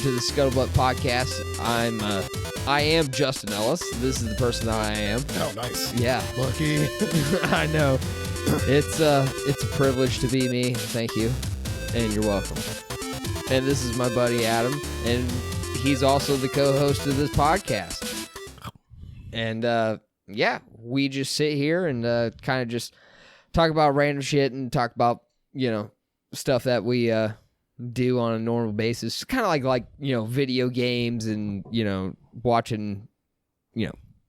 to the Scuttlebutt podcast. I am Justin Ellis. This is the person that I am. Oh, nice. Yeah. Lucky. I know. It's a privilege to be me. Thank you. And you're welcome. And this is my buddy Adam, and he's also the co-host of this podcast. And yeah, we just sit here and kind of just talk about random shit and talk about, stuff that we do on a normal basis. Kind of like video games and, watching,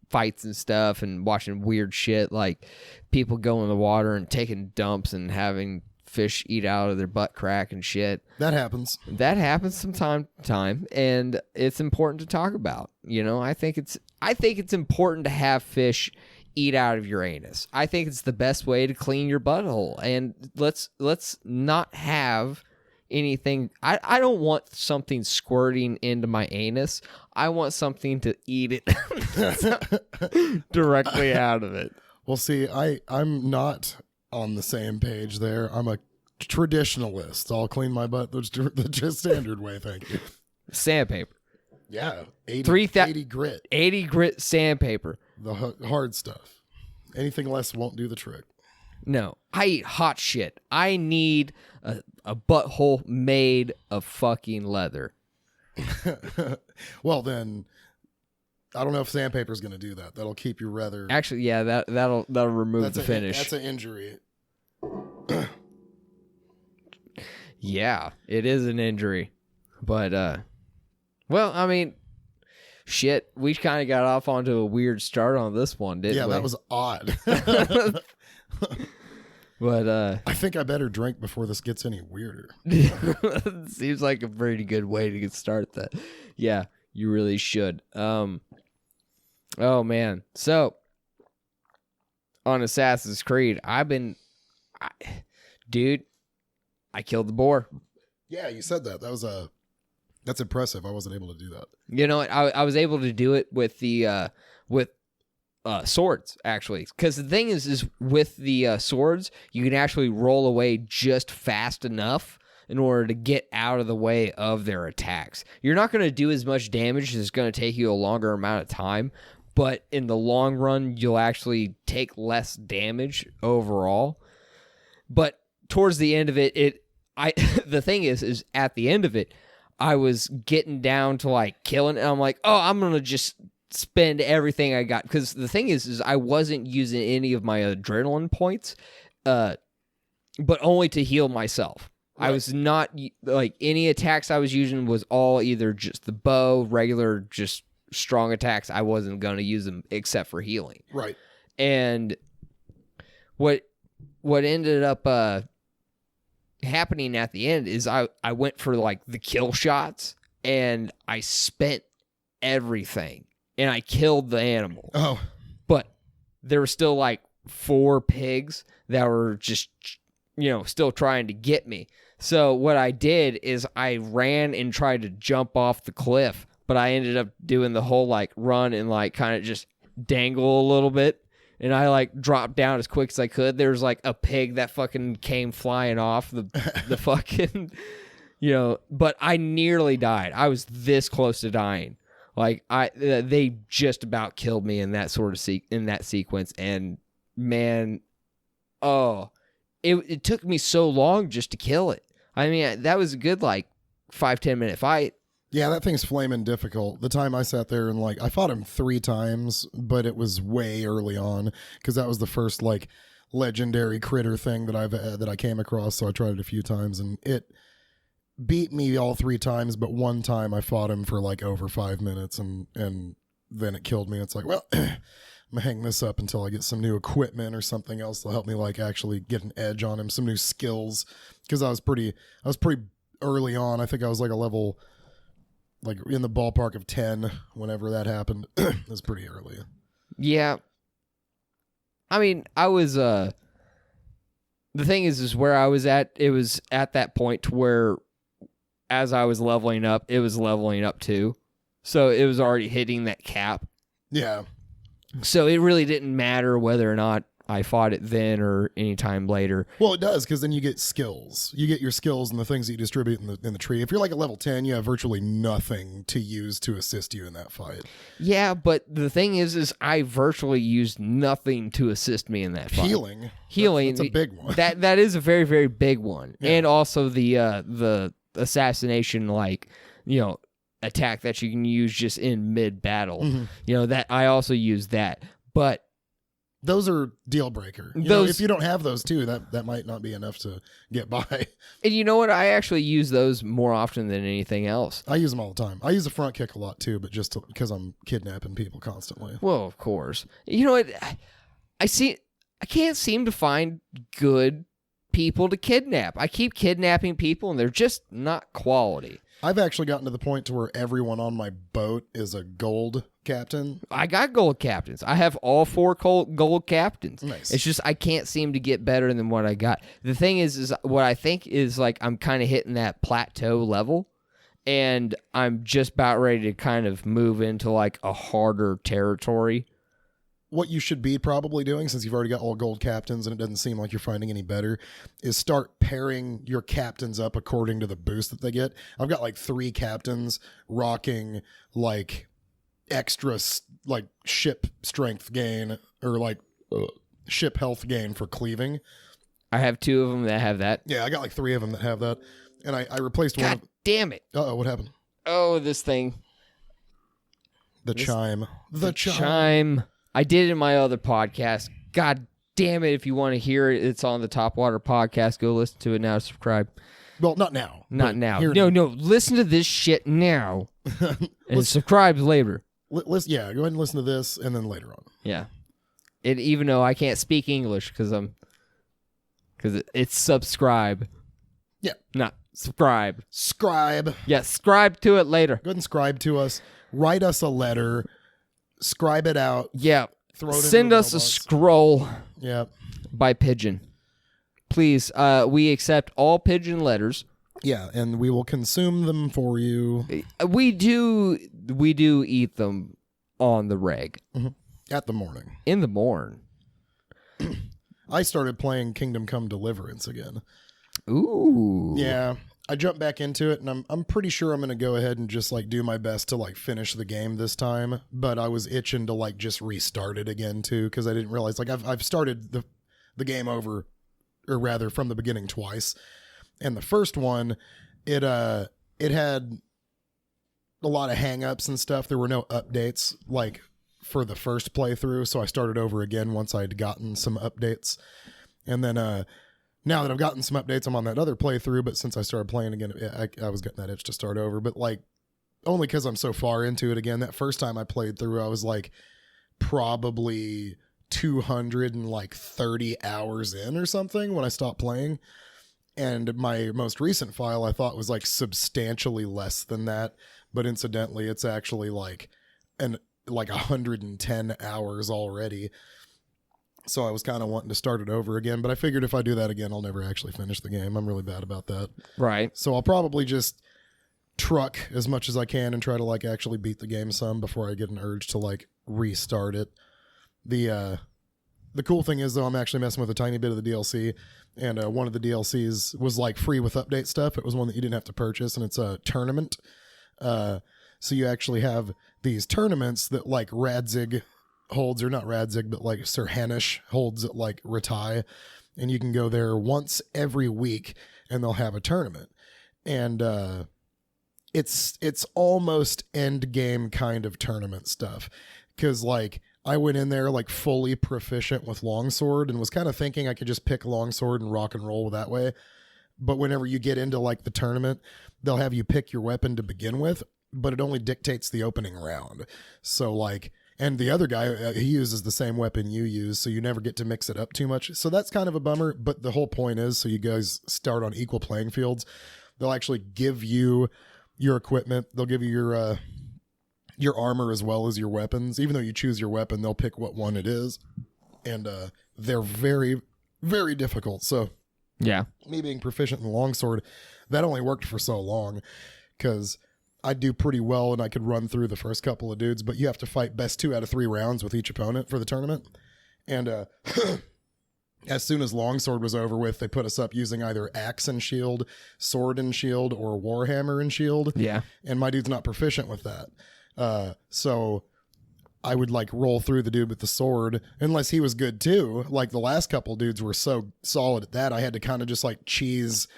fights and stuff and watching weird shit like people go in the water and taking dumps and having fish eat out of their butt crack and shit. That happens. That happens from time to time, and it's important to talk about. I think it's important to have fish eat out of your anus. I think it's the best way to clean your butthole. And let's not have anything. I don't want something squirting into my anus. I want something to eat it directly out of it. Well, see, I'm not on the same page there. I'm a traditionalist. I'll clean my butt the just standard way, thank you. Sandpaper. Yeah, 80 grit. 80 grit sandpaper. The hard stuff. Anything less won't do the trick. No, I eat hot shit. I need a butthole made of fucking leather. Well, then, I don't know if sandpaper is going to do that. That'll keep you rather. Actually, yeah, that'll remove the finish. That's an injury. Yeah, it is an injury. But, well, I mean, shit, we kind of got off onto a weird start on this one, didn't we? Yeah, that was odd. But I think I better drink before this gets any weirder. Seems like a pretty good way to get started. That, yeah, you really should. Oh man, so on Assassin's Creed, dude, I killed the boar. Yeah, you said that. That's impressive. I wasn't able to do that. I was able to do it with the swords, actually, because the thing is with the swords, you can actually roll away just fast enough in order to get out of the way of their attacks. You're not going to do as much damage. It's going to take you a longer amount of time, but in the long run, you'll actually take less damage overall. But towards the end of it, the thing is at the end of it, I was getting down to like killing, and I'm like, oh, I'm going to just spend everything I got, because the thing is I wasn't using any of my adrenaline points, but only to heal myself. Right. I was not like any attacks I was using was all either just the bow, regular, just strong attacks. I wasn't going to use them except for healing. Right. And what ended up happening at the end is I went for like the kill shots, and I spent everything. And I killed the animal. Oh. But there were still like 4 pigs that were just, still trying to get me. So what I did is I ran and tried to jump off the cliff, but I ended up doing the whole like run and like kind of just dangle a little bit. And I like dropped down as quick as I could. There was like a pig that fucking came flying off the fucking, but I nearly died. I was this close to dying. Like they just about killed me in that sort of in that sequence, and man, it took me so long just to kill it. I mean, that was a good like 5-10 minute fight. Yeah, that thing's flaming difficult. The time I sat there and I fought him 3 times, but it was way early on because that was the first like legendary critter thing that I came across. So I tried it a few times, and it beat me all 3 times, but one time I fought him for like over 5 minutes, and then it killed me. It's like, well, I'm gonna hang this up until I get some new equipment or something else to help me like actually get an edge on him, some new skills, because I was pretty early on. I think I was like a level like in the ballpark of 10 whenever that happened. It was pretty early. Yeah. I mean, I was the thing is where I was at, it was at that point to where as I was leveling up, it was leveling up too. So it was already hitting that cap. Yeah. So it really didn't matter whether or not I fought it then or anytime later. Well, it does, because then you get skills. You get your skills and the things that you distribute in the tree. If you're like at level 10, you have virtually nothing to use to assist you in that fight. Yeah, but the thing is I virtually used nothing to assist me in that fight. Healing. That's a big one. That is a very, very big one. Yeah. And also the assassination, like, you know, attack that you can use just in mid-battle. Mm-hmm. You know, that I also use that. But those are deal breaker. You know, if you don't have those too, that might not be enough to get by. And you know what? I actually use those more often than anything else. I use them all the time. I use the front kick a lot too, but just because I'm kidnapping people constantly. Well, of course. You know what? I can't seem to find good people to kidnap. I keep kidnapping people, and they're just not quality. I've actually gotten to the point to where everyone on my boat is a gold captain. I got gold captains. I have all 4 gold captains. Nice. It's just I can't seem to get better than what I got. The thing is what I think is like I'm kind of hitting that plateau level, and I'm just about ready to kind of move into like a harder territory. What you should be probably doing, since you've already got all gold captains and it doesn't seem like you're finding any better, is start pairing your captains up according to the boost that they get. I've got like 3 captains rocking like extra like ship strength gain or like ship health gain for cleaving. I have 2 of them that have that. Yeah, I got like 3 of them that have that. And I replaced one. God damn it. Uh-oh, what happened? Oh, this thing. The chime. The chime. I did it in my other podcast. God damn it. If you want to hear it, it's on the Top Water podcast. Go listen to it now. Subscribe. Well, not now. Not now. No. Listen to this shit now. And subscribe later. Go ahead and listen to this and then later on. Yeah. Even though I can't speak English because it's subscribe. Yeah. Not subscribe. Scribe. Yeah, scribe to it later. Go ahead and scribe to us. Write us a letter. Scribe it out. Yeah. Send us a scroll. Yeah. By pigeon. Please, we accept all pigeon letters. Yeah, and we will consume them for you. We do eat them on the reg. Mm-hmm. At the morning. In the morn. I started playing Kingdom Come Deliverance again. Ooh. Yeah. I jumped back into it, and I'm pretty sure I'm going to go ahead and just like do my best to like finish the game this time. But I was itching to like just restart it again too, because I didn't realize like I've started the game over, or rather from the beginning twice. And the first one, it had a lot of hang-ups and stuff. There were no updates like for the first playthrough, so I started over again once I'd gotten some updates. And then now that I've gotten some updates, I'm on that other playthrough, but since I started playing again, I was getting that itch to start over. But like, only because I'm so far into it again. That first time I played through, I was like probably 230 hours in or something when I stopped playing. And my most recent file I thought was like substantially less than that. But incidentally, it's actually like 110 hours already. So I was kind of wanting to start it over again, but I figured if I do that again, I'll never actually finish the game. I'm really bad about that. Right. So I'll probably just truck as much as I can and try to like actually beat the game some before I get an urge to like restart it. The cool thing is though, I'm actually messing with a tiny bit of the DLC, and one of the DLCs was like free with update stuff. It was one that you didn't have to purchase, and it's a tournament. So you actually have these tournaments that like Radzig holds, or not Radzig, but like Sir Hanish holds at like Ratai, and you can go there once every week and they'll have a tournament. And it's almost end game kind of tournament stuff, because like I went in there like fully proficient with longsword and was kind of thinking I could just pick longsword and rock and roll that way. But whenever you get into like the tournament, they'll have you pick your weapon to begin with, but it only dictates the opening round. So like, and the other guy, he uses the same weapon you use, so you never get to mix it up too much. So that's kind of a bummer, but the whole point is so you guys start on equal playing fields. They'll actually give you your equipment. They'll give you your armor as well as your weapons. Even though you choose your weapon, they'll pick what one it is. And they're very, very difficult. So yeah, me being proficient in longsword, that only worked for so long, because I do pretty well and I could run through the first couple of dudes, but you have to fight best 2 out of 3 rounds with each opponent for the tournament. And as soon as Longsword was over with, they put us up using either axe and shield, sword and shield, or warhammer and shield. Yeah. And my dude's not proficient with that. So I would like roll through the dude with the sword unless he was good too. Like the last couple dudes were so solid at that. I had to kind of just like cheese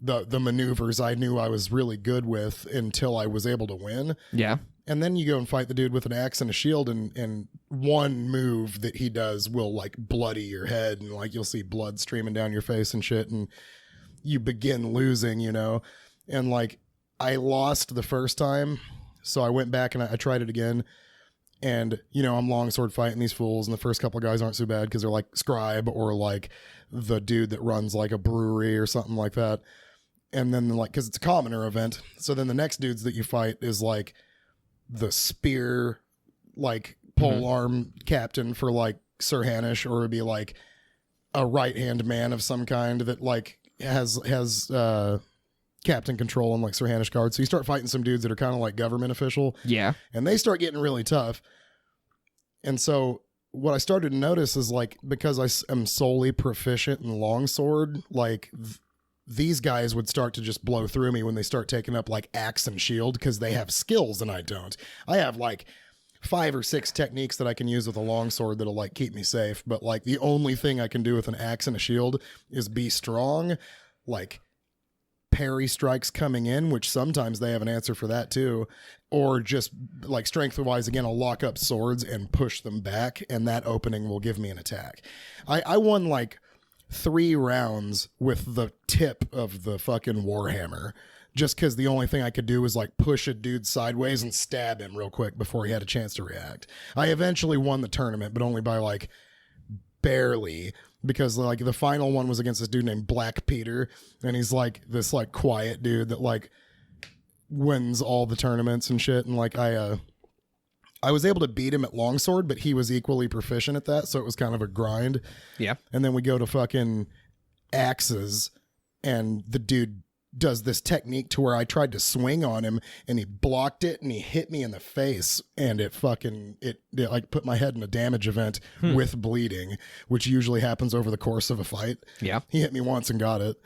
the maneuvers I knew I was really good with until I was able to win. Yeah. And then you go and fight the dude with an axe and a shield, and one move that he does will like bloody your head, and like you'll see blood streaming down your face and shit, and you begin losing, you know. And like I lost the first time, so I went back and I tried it again. And, you know, I'm longsword fighting these fools, and the first couple of guys aren't so bad because they're like scribe or like the dude that runs like a brewery or something like that. And then like, because it's a commoner event, so then the next dudes that you fight is like the spear, like pole arm captain for like Sir Hanish, or it'd be like a right hand man of some kind that like has captain control and like Sir Hanish guard. So you start fighting some dudes that are kind of like government official. Yeah. And they start getting really tough. And so what I started to notice is like, because I am solely proficient in longsword, like these guys would start to just blow through me when they start taking up like axe and shield, because they have skills and I don't. I have like 5 or 6 techniques that I can use with a longsword that'll like keep me safe, but like the only thing I can do with an axe and a shield is be strong, like parry strikes coming in, which sometimes they have an answer for that too, or just like strength wise, again, I'll lock up swords and push them back, and that opening will give me an attack. I won like 3 rounds with the tip of the fucking warhammer, just because the only thing I could do was like push a dude sideways and stab him real quick before he had a chance to react. I eventually won the tournament, but only by like barely, because like the final one was against this dude named Black Peter, and he's like this like quiet dude that like wins all the tournaments and shit. And like I was able to beat him at longsword, but he was equally proficient at that, so it was kind of a grind. Yeah. And then we go to fucking axes, and the dude does this technique to where I tried to swing on him and he blocked it and he hit me in the face, and it like put my head in a damage event with bleeding, which usually happens over the course of a fight. Yeah. He hit me once and got it.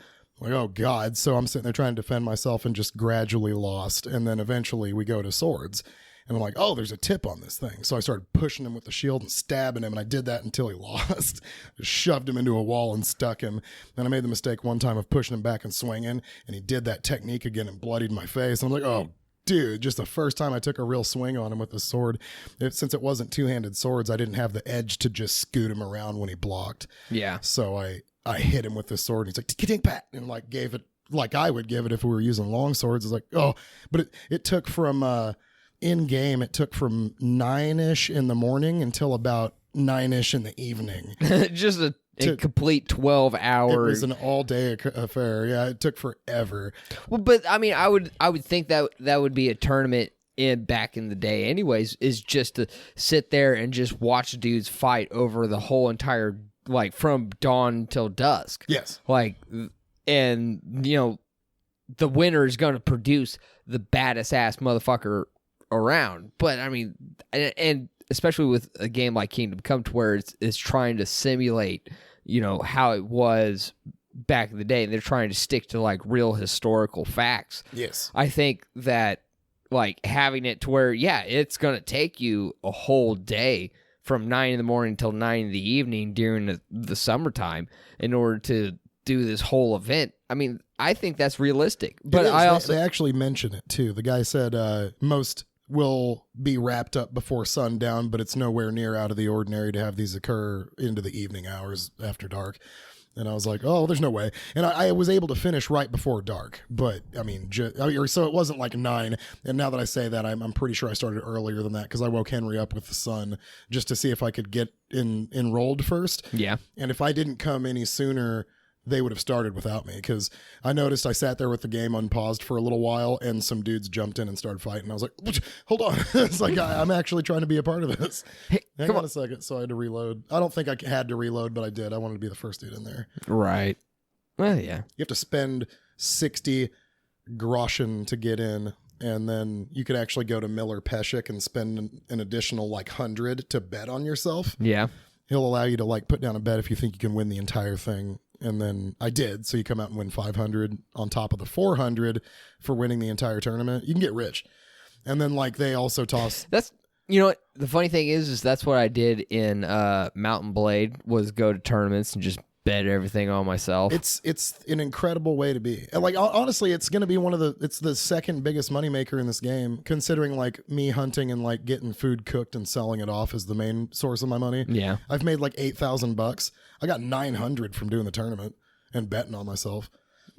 Like, oh God. So I'm sitting there trying to defend myself and just gradually lost. And then eventually we go to swords. And I'm like, oh, there's a tip on this thing. So I started pushing him with the shield and stabbing him, and I did that until he lost. Just shoved him into a wall and stuck him. Then I made the mistake one time of pushing him back and swinging, and he did that technique again and bloodied my face. I'm like, oh, dude, just the first time I took a real swing on him with the sword. Since it wasn't two-handed swords, I didn't have the edge to just scoot him around when he blocked. Yeah. So I hit him with the sword, and he's like, "Ka-ding, pat," and like gave it like I would give it if we were using long swords. It's like, oh, but it took from... in game, it took from 9-ish in the morning until about 9-ish in the evening. Just a complete 12 hours. It was an all day affair. Yeah, it took forever. Well, but I mean, I would think that would be a tournament back in the day anyways, is just to sit there and just watch dudes fight over the whole entire, like from dawn till dusk. Yes. Like, and you know, the winner is going to produce the baddest ass motherfucker around. But I mean, and especially with a game like Kingdom Come, to where it's trying to simulate, you know, how it was back in the day, and they're trying to stick to like real historical facts. Yes. I think that like having it to where, yeah, it's going to take you a whole day from 9 in the morning till 9 in the evening during the summertime in order to do this whole event. I mean, I think that's realistic. But they actually mention it too. The guy said most will be wrapped up before sundown, but it's nowhere near out of the ordinary to have these occur into the evening hours after dark. And I was like, oh, there's no way. And I was able to finish right before dark, but I mean, so it wasn't like 9. And now that I say that, I'm pretty sure I started earlier than that, because I woke Henry up with the sun just to see if I could get enrolled first. Yeah. And if I didn't come any sooner, they would have started without me, because I noticed I sat there with the game unpaused for a little while, and some dudes jumped in and started fighting. I was like, hold on. It's like, I'm actually trying to be a part of this. Hey, hang on a second. So I had to reload. I don't think I had to reload, but I did. I wanted to be the first dude in there. Right. Well, yeah. You have to spend 60 groschen to get in, and then you could actually go to Miller Peshek and spend an additional like 100 to bet on yourself. Yeah. He'll allow you to like put down a bet if you think you can win the entire thing. And then I did. So you come out and win 500 on top of the 400 for winning the entire tournament. You can get rich. And then like they also toss. That's, you know what? The funny thing is that's what I did in Mountain Blade, was go to tournaments and just bet everything on myself. It's an incredible way to be. And like honestly, it's going to be it's the second biggest moneymaker in this game, considering like me hunting and like getting food cooked and selling it off is the main source of my money. Yeah. I've made like $8,000. I got 900 from doing the tournament and betting on myself.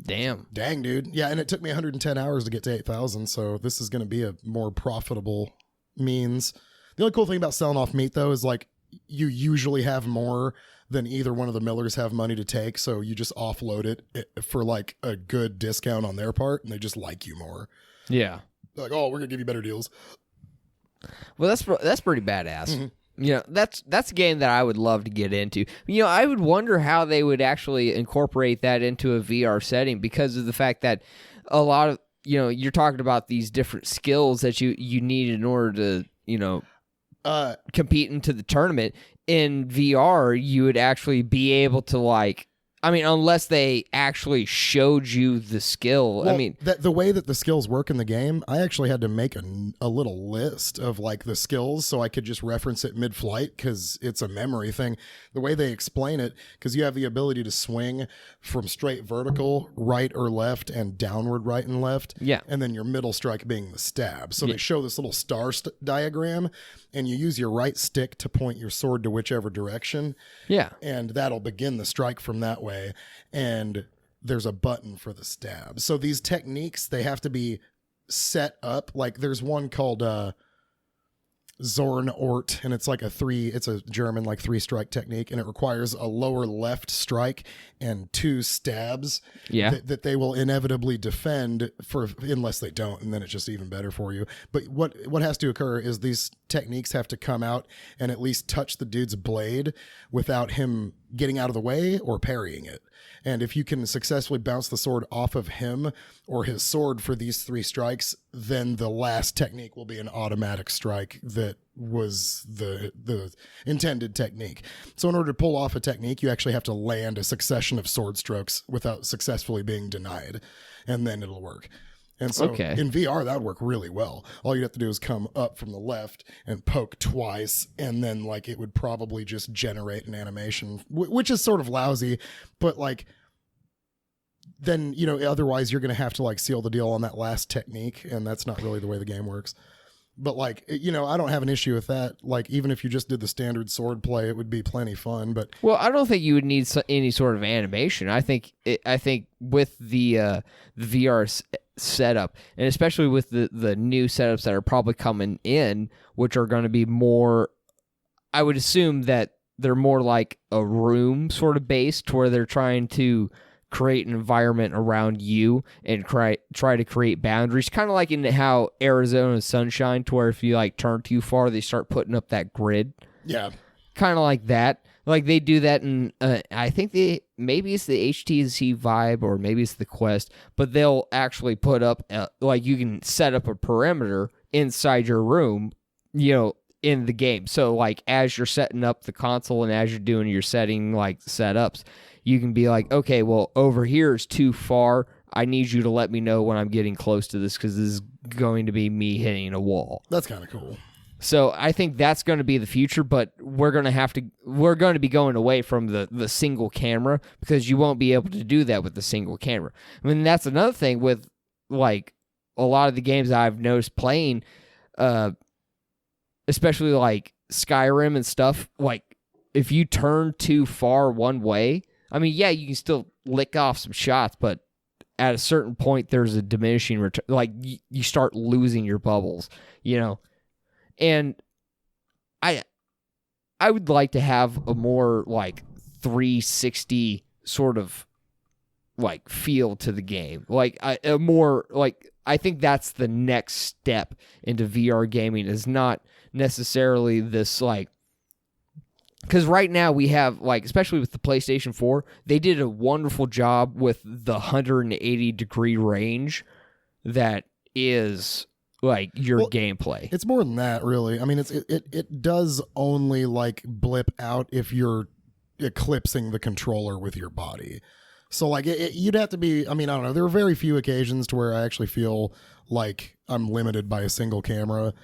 Dang, dude. Yeah, and it took me 110 hours to get to 8,000, so this is going to be a more profitable means. The only cool thing about selling off meat though is like you usually have more than either one of the millers have money to take, so you just offload it for like a good discount on their part, and they just like you more. Yeah. They're like, oh, we're gonna give you better deals. Well, that's pretty badass. Mm-hmm. You know, that's a game that I would love to get into. You know, I would wonder how they would actually incorporate that into a VR setting, because of the fact that a lot of, you know, you're talking about these different skills that you need in order to, you know, compete into the tournament. In VR, you would actually be able to, like, I mean, unless they actually showed you the skill. Well, I mean, the way that the skills work in the game, I actually had to make a little list of like the skills so I could just reference it mid-flight, because it's a memory thing. The way they explain it, because you have the ability to swing from straight vertical, right or left, and downward right and left. Yeah. And then your middle strike being the stab. So they show this little star diagram, and you use your right stick to point your sword to whichever direction. Yeah. And that'll begin the strike from that way. And there's a button for the stab. So these techniques, they have to be set up. Like there's one called Zorn Ort, and it's like it's a German like 3-strike technique, and it requires a lower left strike and 2 stabs that they will inevitably defend for, unless they don't, and then it's just even better for you. But what has to occur is these techniques have to come out and at least touch the dude's blade without him getting out of the way or parrying it. And if you can successfully bounce the sword off of him or his sword for these 3 strikes, then the last technique will be an automatic strike that was the intended technique. So in order to pull off a technique, you actually have to land a succession of sword strokes without successfully being denied, and then it'll work. And so in VR, that would work really well. All you have to do is come up from the left and poke twice, and then like it would probably just generate an animation, which is sort of lousy, but like then, you know, otherwise you're going to have to like seal the deal on that last technique, and that's not really the way the game works. But like, you know, I don't have an issue with that. Like, even if you just did the standard sword play, it would be plenty fun. But well, I don't think you would need any sort of animation. I think with the VR setup, and especially with the new setups that are probably coming in, which are going to be more, I would assume that they're more like a room sort of based, where they're trying to create an environment around you and try to create boundaries, kind of like in how Arizona Sunshine, to where if you like turn too far, they start putting up that grid. Yeah, kind of like that. Like they do that in, I think maybe it's the HTC Vive or maybe it's the Quest, but they'll actually put up like you can set up a perimeter inside your room, you know, in the game. So like as you're setting up the console and as you're doing your setting like setups, you can be like, okay, well, over here is too far. I need you to let me know when I'm getting close to this, because this is going to be me hitting a wall. That's kind of cool. So I think that's going to be the future, but we're going to be going away from the single camera, because you won't be able to do that with the single camera. I mean, that's another thing with like a lot of the games I've noticed playing, especially like Skyrim and stuff. Like if you turn too far one way, I mean, yeah, you can still lick off some shots, but at a certain point, there's a diminishing return. Like, you start losing your bubbles, you know? And I would like to have a more, like, 360 sort of, like, feel to the game. Like, I think that's the next step into VR gaming, is not necessarily this, like, because right now we have, like, especially with the PlayStation 4, they did a wonderful job with the 180-degree range that is like your gameplay. It's more than that, really. I mean, it does only like blip out if you're eclipsing the controller with your body. So like you'd have to be, I mean, I don't know. There are very few occasions to where I actually feel like I'm limited by a single camera.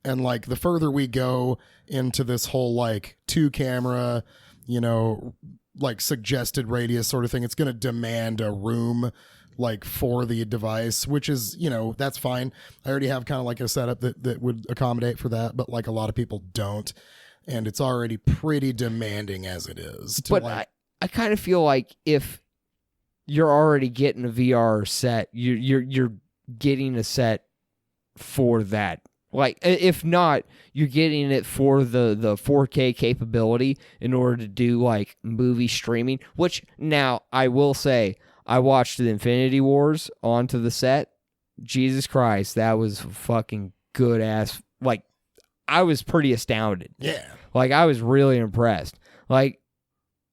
And like the further we go into this whole like 2 camera, you know, like suggested radius sort of thing, it's going to demand a room like for the device, which is, you know, that's fine. I already have kind of like a setup that would accommodate for that, but like a lot of people don't. And it's already pretty demanding as it is. But like, I kind of feel like if you're already getting a VR set, you're getting a set for that. Like, if not, you're getting it for the 4K capability in order to do like movie streaming, which now I will say, I watched the Infinity Wars onto the set. Jesus Christ, that was fucking good ass. Like, I was pretty astounded. Yeah. Like, I was really impressed. Like,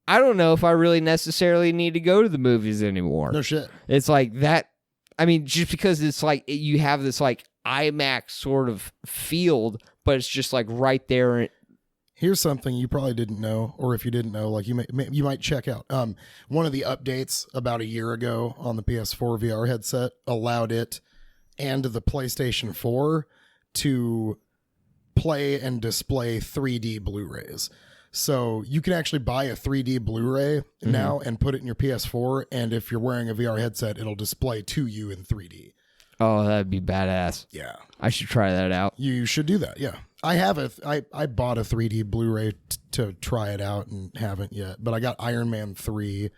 I don't know if I really necessarily need to go to the movies anymore. No shit. It's like that. I mean, just because it's like you have this like IMAX sort of field, but it's just like right there. Here's something you probably didn't know, or if you didn't know, like you might check out. One of the updates about a year ago on the PS4 VR headset allowed it and the PlayStation 4 to play and display 3D Blu-rays. So you can actually buy a 3D Blu-ray now and put it in your PS4, and if you're wearing a VR headset, it'll display to you in 3D. Oh, that'd be badass. Yeah. I should try that out. You should do that, yeah. I have I bought a 3D Blu-ray to try it out and haven't yet, but I got Iron Man 3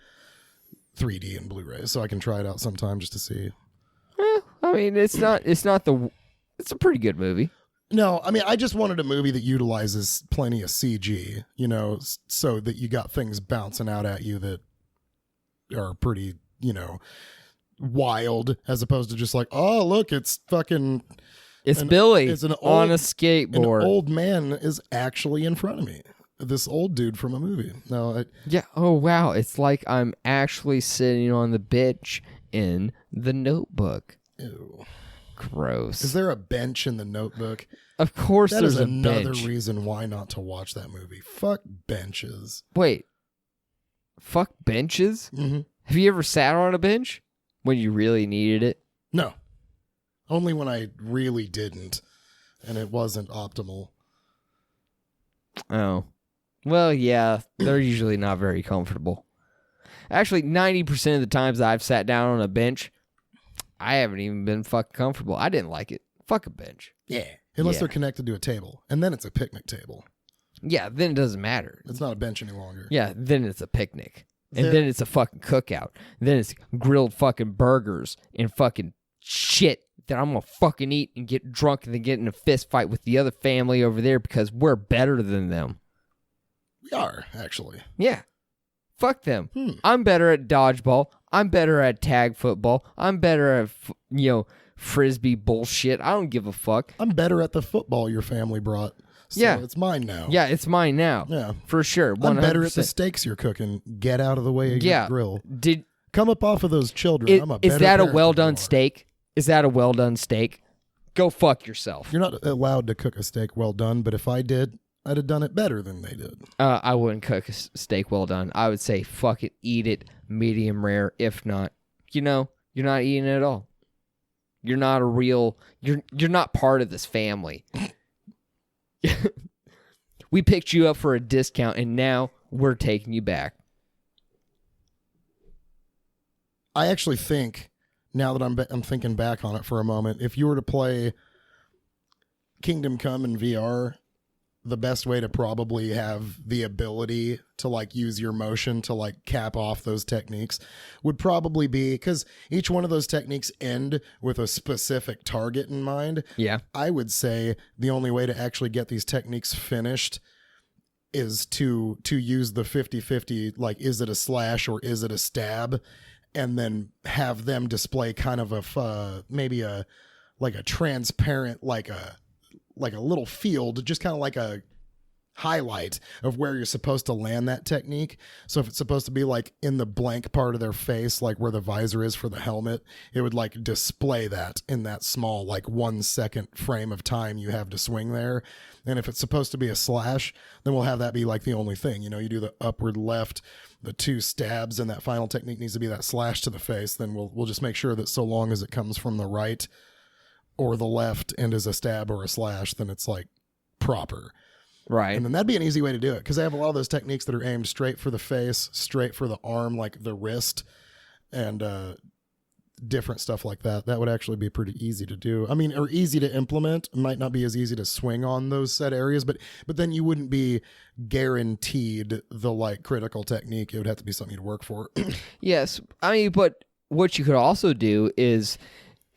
3D and Blu-ray, so I can try it out sometime just to see. I mean, it's a pretty good movie. No, I mean, I just wanted a movie that utilizes plenty of CG, you know, so that you got things bouncing out at you that are pretty, you know, wild, as opposed to just like, oh, look, it's fucking... It's Billy it's on a skateboard. An old man is actually in front of me. This old dude from a movie. No, yeah. Oh, wow. It's like I'm actually sitting on the bench in The Notebook. Ew. Gross. Is there a bench in The Notebook? Of course that there's is a another bench. reason why not to watch that movie. Fuck benches. Wait. Fuck benches? Mm-hmm. Have you ever sat on a bench when you really needed it? No. Only when I really didn't, and it wasn't optimal. Oh. Well, yeah, they're usually not very comfortable. Actually, 90% of the times I've sat down on a bench, I haven't even been fucking comfortable. I didn't like it. Fuck a bench. Yeah. Unless they're connected to a table, and then it's a picnic table. Yeah, then it doesn't matter. It's not a bench any longer. Yeah, then it's a picnic. And then it's a fucking cookout. Then it's grilled fucking burgers and fucking shit that I'm gonna fucking eat and get drunk and then get in a fist fight with the other family over there because we're better than them. We are, actually. Yeah. Fuck them. I'm better at dodgeball. I'm better at tag football. I'm better at, frisbee bullshit. I don't give a fuck. I'm better at the football your family brought. So yeah. It's mine now. Yeah, it's mine now. Yeah. For sure. 100%. I'm better at the steaks you're cooking. Get out of the way of your grill. Come up off of those children. I'm a better Is that a parent well than you done are. steak? Is that a well done steak? Go fuck yourself. You're not allowed to cook a steak well done, but if I did, I'd have done it better than they did. I wouldn't cook a steak well done. I would say fuck it, eat it medium rare. If not, you're not eating it at all. You're not you're not part of this family. We picked you up for a discount and now we're taking you back. I actually think, now that I'm thinking back on it for a moment, if you were to play Kingdom Come in VR, the best way to probably have the ability to like use your motion to like cap off those techniques would probably be, because each one of those techniques end with a specific target in mind. Yeah. I would say the only way to actually get these techniques finished is to use the 50-50, like, is it a slash or is it a stab? And then have them display kind of maybe a transparent, like a little field, just kind of like a highlight of where you're supposed to land that technique. So if it's supposed to be like in the blank part of their face, like where the visor is for the helmet, it would like display that in that small like 1 second frame of time you have to swing there. And if it's supposed to be a slash, then we'll have that be like the only thing. You know, you do the upward left, the 2 stabs, and that final technique needs to be that slash to the face. Then we'll just make sure that so long as it comes from the right or the left and is a stab or a slash, then it's like proper. Right. And then that'd be an easy way to do it, because they have a lot of those techniques that are aimed straight for the face, straight for the arm, like the wrist, and different stuff like that. That would actually be pretty easy to do. I mean, or easy to implement. It might not be as easy to swing on those set areas, but then you wouldn't be guaranteed the like critical technique. It would have to be something you'd work for. Yes. I mean, but what you could also do is,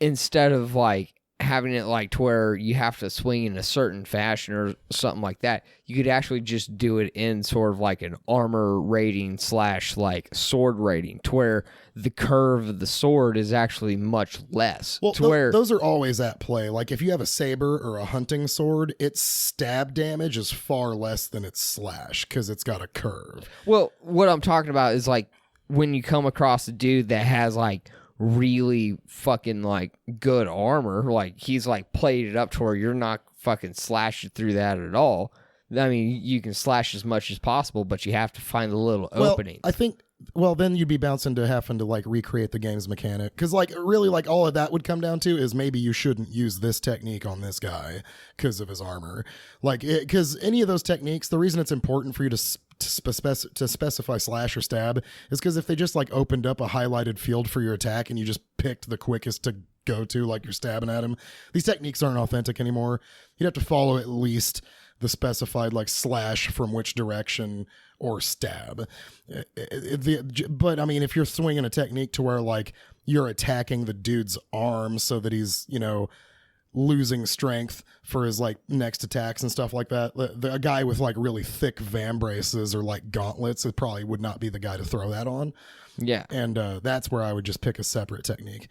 instead of like having it like to where you have to swing in a certain fashion or something like that, you could actually just do it in sort of like an armor rating / like sword rating, to where the curve of the sword is actually much less. Well, to where those are always at play. Like if you have a saber or a hunting sword, its stab damage is far less than its slash because it's got a curve. Well, what I'm talking about is like when you come across a dude that has like really fucking like good armor, like he's like played it up to where you're not fucking slashing through that at all. I mean, you can slash as much as possible, but you have to find the little opening. I think, then you'd be bouncing to having to like recreate the game's mechanic, because like really like all of that would come down to is maybe you shouldn't use this technique on this guy because of his armor. Like, because any of those techniques, the reason it's important for you to specify slash or stab is because if they just like opened up a highlighted field for your attack and you just picked the quickest to go to, like you're stabbing at him, these techniques aren't authentic anymore. You'd have to follow at least the specified like slash from which direction or stab. But I mean, if you're swinging a technique to where like you're attacking the dude's arm so that he's, you know, losing strength for his like next attacks and stuff like that, a guy with like really thick vambraces or like gauntlets, it probably would not be the guy to throw that on. Yeah. And that's where I would just pick a separate technique.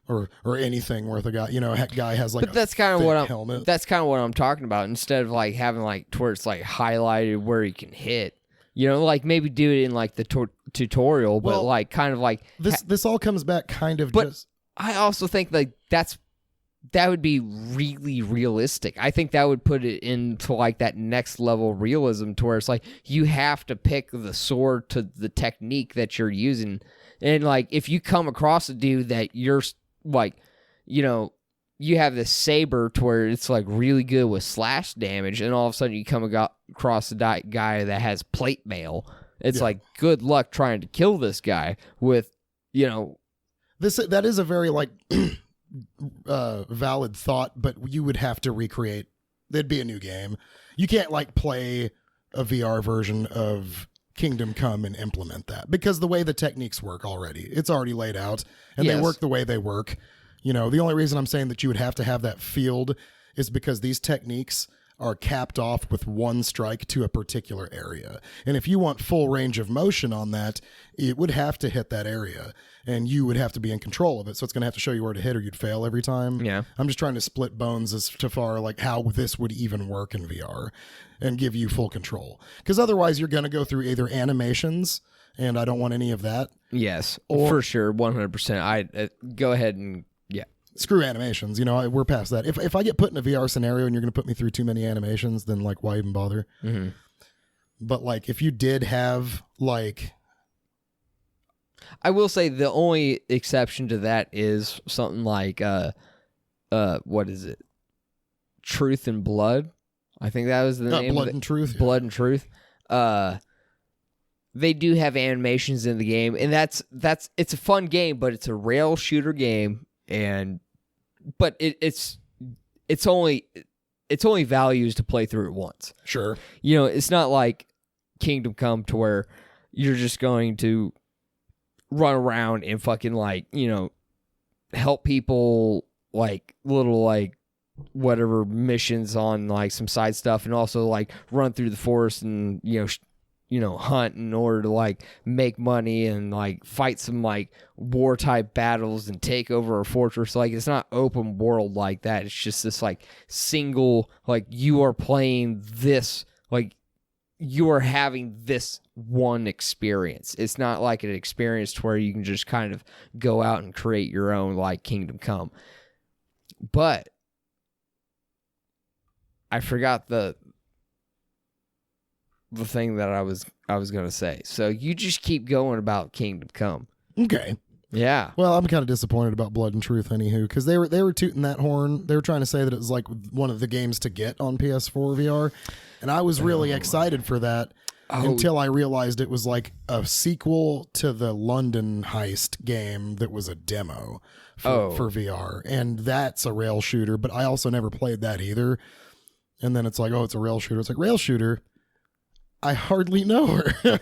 Or anything where the guy, you know, guy has like, but that's kind of what helmet. That's kind of what I'm talking about. Instead of like having like to where it's like highlighted where you can hit, you know, like maybe do it in like the tutorial, but like kind of like this all comes back kind of. But just... I also think like that would be really realistic. I think that would put it into like that next level realism, to where it's like you have to pick the sword to the technique that you're using, and like if you come across a dude that you're like, you know, you have this saber to where it's like really good with slash damage, and all of a sudden you come across a guy that has plate mail. It's like, good luck trying to kill this guy with, you know. That is a very like valid thought, but you would have to recreate. There'd be a new game. You can't like play a VR version of Kingdom Come and implement that, because the way the techniques work already, it's already laid out and they work the way they work. You know, the only reason I'm saying that you would have to have that field is because these techniques are capped off with one strike to a particular area. And if you want full range of motion on that, it would have to hit that area and you would have to be in control of it. So it's going to have to show you where to hit or you'd fail every time. Yeah. I'm just trying to split bones as to far like how this would even work in VR and give you full control. Because otherwise you're going to go through either animations, and I don't want any of that. Yes, for sure, 100%. I go ahead and screw animations. You know, we're past that. If I get put in a VR scenario and you're going to put me through too many animations, then like why even bother? Mm-hmm. But like if you did have like, I will say the only exception to that is something like what is it? Truth and Blood. I think that was the name. Blood and Truth. Blood and Truth. They do have animations in the game, and it's a fun game, but it's a rail shooter game, but it's only values to play through it once. Sure. You know, it's not like Kingdom Come to where you're just going to run around and fucking like, you know, help people like little like whatever missions on like some side stuff, and also like run through the forest and you know hunt in order to like make money and like fight some like war type battles and take over a fortress. Like it's not open world like that. It's just this like single, like you are playing this, like you're having this one experience. It's not like an experience where you can just kind of go out and create your own like Kingdom Come. But I forgot the thing that I was going to say. So you just keep going about Kingdom Come. Okay. Yeah. Well, I'm kind of disappointed about Blood and Truth, anywho, because they were tooting that horn. They were trying to say that it was like one of the games to get on PS4 VR, and I was really excited for that until I realized it was like a sequel to the London heist game that was a demo for VR, and that's a rail shooter. But I also never played that either. And then it's like, oh, it's a rail shooter. It's like, rail shooter. I hardly know her.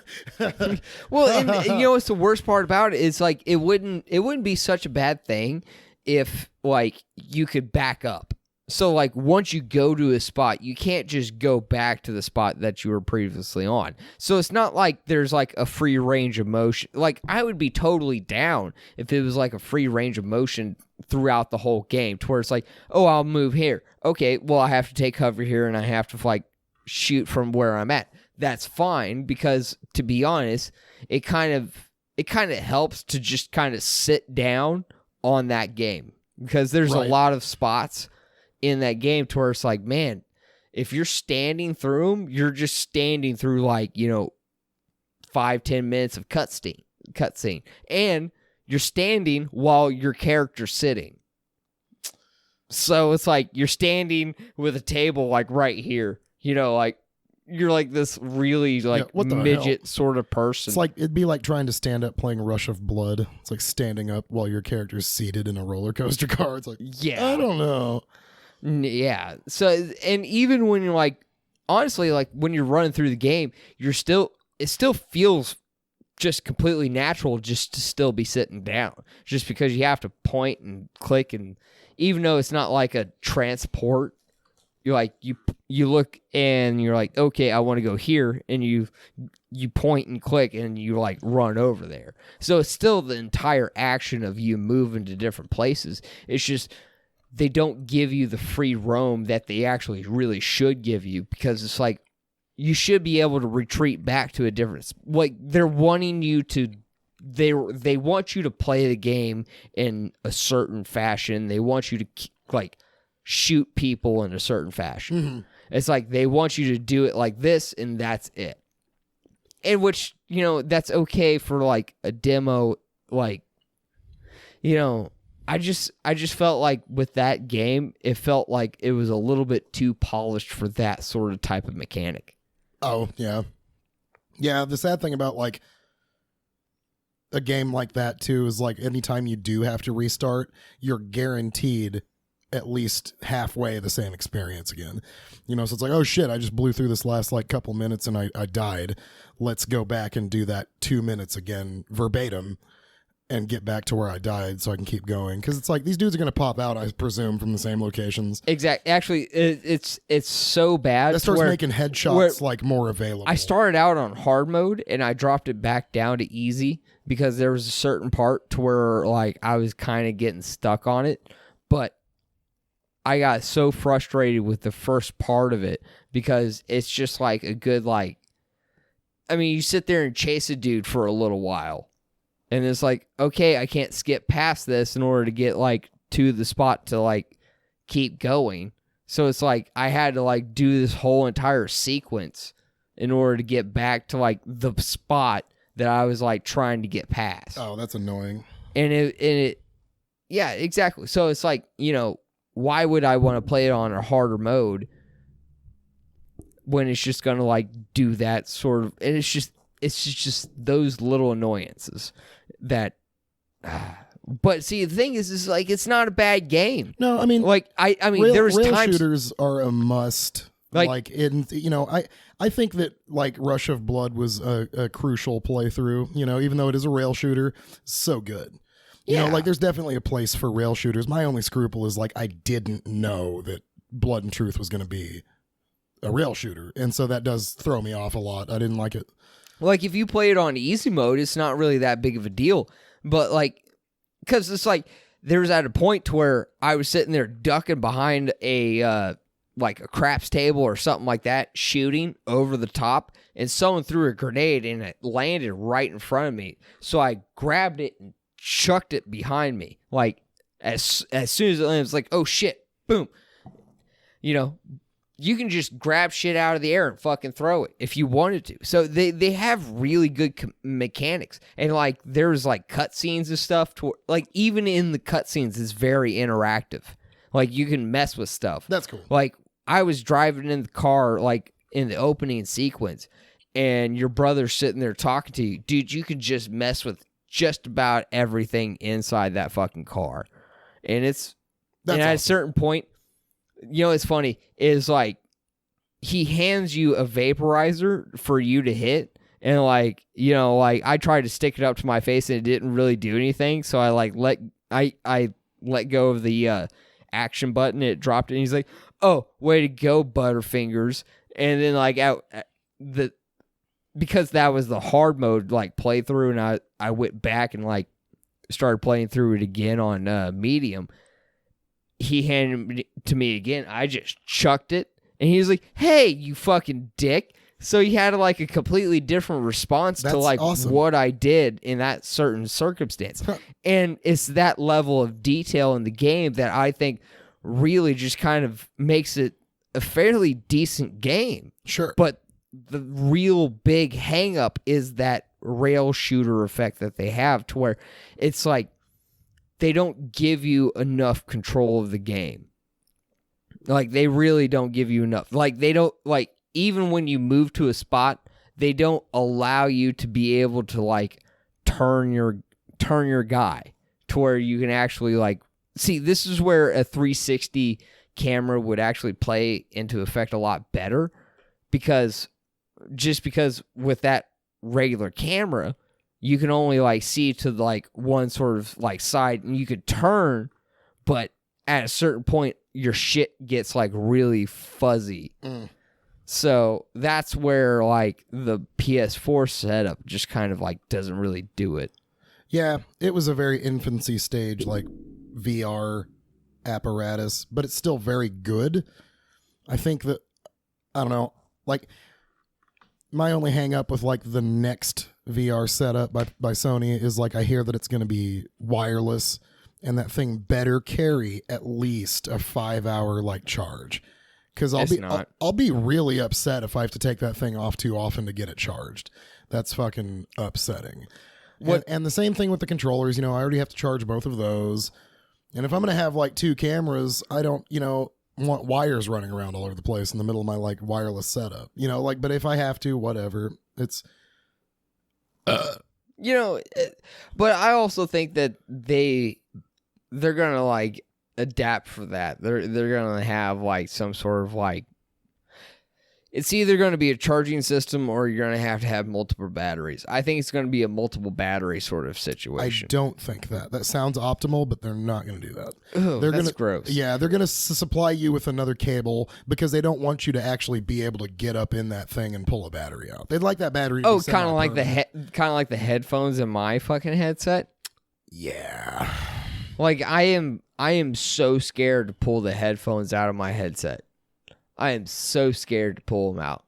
Well, and you know what's the worst part about it is like it wouldn't be such a bad thing if like you could back up. So like once you go to a spot, you can't just go back to the spot that you were previously on. So it's not like there's like a free range of motion. Like I would be totally down if it was like a free range of motion throughout the whole game to where it's like, oh, I'll move here. Okay, well I have to take cover here and I have to like shoot from where I'm at. That's fine because, to be honest, it kind of helps to just kind of sit down on that game because there's a lot of spots in that game to where it's like, man, if you're standing through them, you're just standing through 5-10 minutes of cutscene, and you're standing while your character's sitting. So it's like you're standing with a table like right here, like. You're like this really midget sort of person. It's like it'd be like trying to stand up playing Rush of Blood. It's like standing up while your character's seated in a roller coaster car. It's like, yeah, I don't know. Yeah. So, and even when you're like, honestly, like when you're running through the game, it still feels just completely natural just to still be sitting down, just because you have to point and click, and even though it's not like a transport. You're like you look and you're like, okay, I want to go here, and you point and click and you like run over there. So it's still the entire action of you moving to different places. It's just they don't give you the free roam that they actually really should give you, because it's like you should be able to retreat back to a different. Like they're wanting you to. They want you to play the game in a certain fashion. They want you to like. Shoot people in a certain fashion. Mm-hmm. It's like they want you to do it like this, and that's it. And which, that's okay for like a demo. Like, I just felt like with that game, it felt like it was a little bit too polished for that sort of type of mechanic. Oh, yeah. Yeah, the sad thing about like a game like that too is like anytime you do have to restart, you're guaranteed at least halfway the same experience again. So it's like, oh shit, I just blew through this last like couple minutes and I died. Let's go back and do that 2 minutes again verbatim and get back to where I died so I can keep going. Because it's like these dudes are going to pop out, I presume, from the same locations. Exactly. Actually, it's so bad. That starts making headshots like more available. I started out on hard mode and I dropped it back down to easy because there was a certain part to where like I was kind of getting stuck on it. But I got so frustrated with the first part of it because it's just like a good you sit there and chase a dude for a little while. And it's like, okay, I can't skip past this in order to get like to the spot to like keep going. So it's like I had to like do this whole entire sequence in order to get back to like the spot that I was like trying to get past. Oh, that's annoying. And it yeah, exactly. So it's like, why would I want to play it on a harder mode when it's just going to like do that sort of, and it's just those little annoyances that, but see, the thing is like, it's not a bad game. No, I mean, like, I mean, there's rail times shooters are a must. I think that like Rush of Blood was a crucial playthrough, even though it is a rail shooter, so good. Like there's definitely a place for rail shooters. My only scruple is like I didn't know that Blood and Truth was going to be a rail shooter, and so that does throw me off a lot. I didn't like it. Like if you play it on easy mode, it's not really that big of a deal. But like, because it's like there was at a point to where I was sitting there ducking behind a like a craps table or something like that, shooting over the top, and someone threw a grenade and it landed right in front of me. So I grabbed it and chucked it behind me. Like, as soon as it landed, it's like, oh shit, boom. You know, you can just grab shit out of the air and fucking throw it if you wanted to. So they have really good mechanics. And, like, there's, like, cutscenes and stuff. Like, even in the cutscenes, it's very interactive. Like, you can mess with stuff. That's cool. Like, I was driving in the car, like, in the opening sequence, and your brother's sitting there talking to you. Dude, you can just mess with just about everything inside that fucking car. And it's... That's and at awesome. a certain point... You know, it's funny, is like, he hands you a vaporizer for you to hit, and, like, you know, like, I tried to stick it up to my face, and it didn't really do anything, so I, like, I let go of the action button, it dropped it, and he's like, oh, way to go, Butterfingers, and then, like, because that was the hard mode, like, playthrough, and I went back and, like, started playing through it again on medium. He handed it to me again. I just chucked it. And he was like, hey, you fucking dick. So he had like a completely different response to like awesome. what I did in that certain circumstance. And it's that level of detail in the game that I think really just kind of makes it a fairly decent game. Sure. But the real big hang up is that rail shooter effect that they have, to where it's like, they don't give you enough control of the game. Like, they really don't give you enough. Like, they don't, like, even when you move to a spot, they don't allow you to be able to, like, turn your guy to where you can actually, like, see, this is where a 360 camera would actually play into effect a lot better, because with that regular camera, you can only, like, see to, like, one sort of, like, side, and you could turn, but at a certain point, your shit gets, like, really fuzzy. So that's where, like, the PS4 setup just kind of, like, doesn't really do it. Yeah, it was a very infancy stage, like, VR apparatus, but it's still very good. I think that, I don't know, like, my only hang up with, like, the next VR setup by Sony is, like, I hear that it's going to be wireless, and that thing better carry at least a 5-hour, like, charge. Because I'll be really upset if I have to take that thing off too often to get it charged. That's fucking upsetting. And the same thing with the controllers. You know, I already have to charge both of those. And if I'm going to have, like, 2 cameras, I don't, you know, want wires running around all over the place in the middle of my, like, wireless setup. You know, like, but if I have to, whatever. It's... You know, but I also think that they're gonna, like, adapt for that. They're gonna have, like, some sort of, like, it's either going to be a charging system or you're going to have multiple batteries. I think it's going to be a multiple battery sort of situation. I don't think that. That sounds optimal, but they're not going to do that. Ooh, that's gross. Yeah, they're going to supply you with another cable because they don't want you to actually be able to get up in that thing and pull a battery out. They'd like that battery to be kind of like the headphones in my fucking headset. Yeah. Like, I am so scared to pull the headphones out of my headset. I am so scared to pull them out.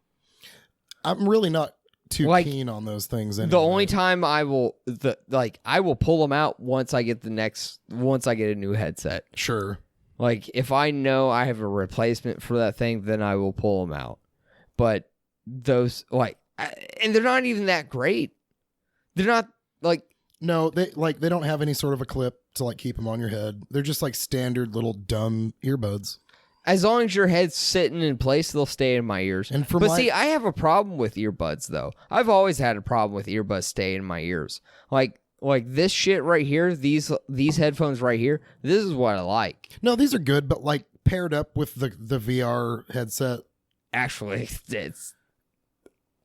I'm really not too keen on those things anyway. The only time I will pull them out once I get a new headset. Sure. Like, if I know I have a replacement for that thing, then I will pull them out. But those, like, and they're not even that great. They're not, like... No, they don't have any sort of a clip to, like, keep them on your head. They're just, like, standard little dumb earbuds. As long as your head's sitting in place, they'll stay in my ears. See, I have a problem with earbuds, though. I've always had a problem with earbuds staying in my ears. Like this shit right here, these headphones right here, this is what I like. No, these are good, but, like, paired up with the VR headset. Actually,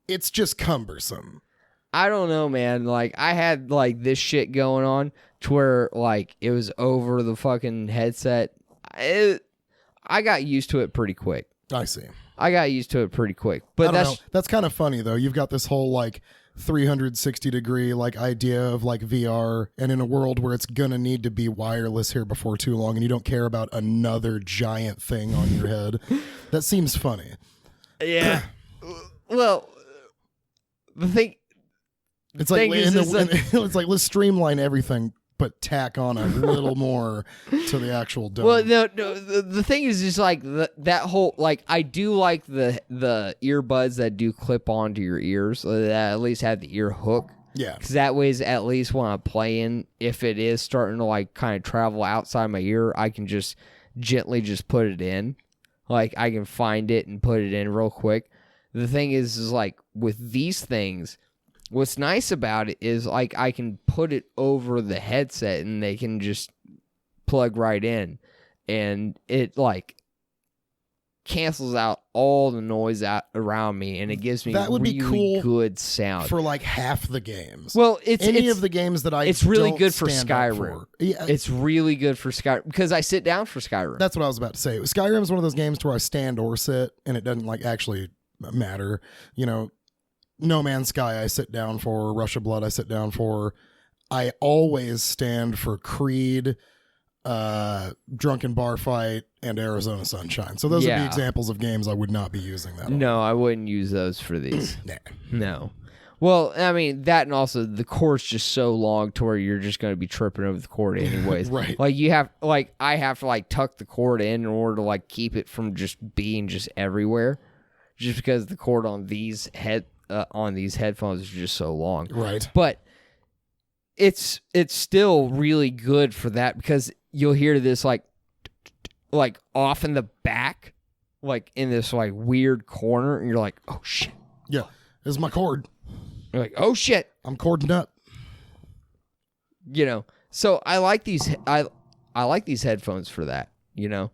it's just cumbersome. I don't know, man. Like, I had, like, this shit going on to where, like, it was over the fucking headset. I got used to it pretty quick. I see. But that's kind of funny, though. You've got this whole, like, 360 degree, like, idea of, like, VR, and in a world where it's gonna need to be wireless here before too long, and you don't care about another giant thing on your head. That seems funny. Yeah. Well, the thing. It's like, It's like let's streamline everything, but tack on a little more to the actual dome. Well, no, the thing is just like that whole, like, I do like the earbuds that do clip onto your ears, that at least have the ear hook. Yeah. Because that way, is at least when I'm playing, if it is starting to like kind of travel outside my ear, I can just gently just put it in. Like, I can find it and put it in real quick. The thing is like with these things, what's nice about it is like I can put it over the headset and they can just plug right in, and it like cancels out all the noise out around me, and it gives me that would really be cool good sound for like half the games. Well, it's of the games that I it's really don't good for stand up Skyrim. for. Yeah, It's really good for Skyrim because I sit down for Skyrim. that's what I was about to say. Skyrim is one of those games where I stand or sit, and it doesn't like actually matter. You know, No Man's Sky I sit down for, Rush of Blood I sit down for. I always stand for Creed, Drunken Bar Fight, and Arizona Sunshine. So those would be examples of games I would not be using that on. No, I wouldn't use those for these. Nah. No. Well, I mean, that, and also the cord's just so long to where you're just going to be tripping over the cord anyways. Right. Like, I have to like tuck the cord in order to like keep it from just being just everywhere, just because the cord on these headphones is just so long. Right. But it's still really good for that, because you'll hear this like off in the back, like in this like weird corner, and you're like, oh shit. Yeah. This is my cord. You're like, oh shit. I'm cording up. You know. So I like these I like these headphones for that, you know.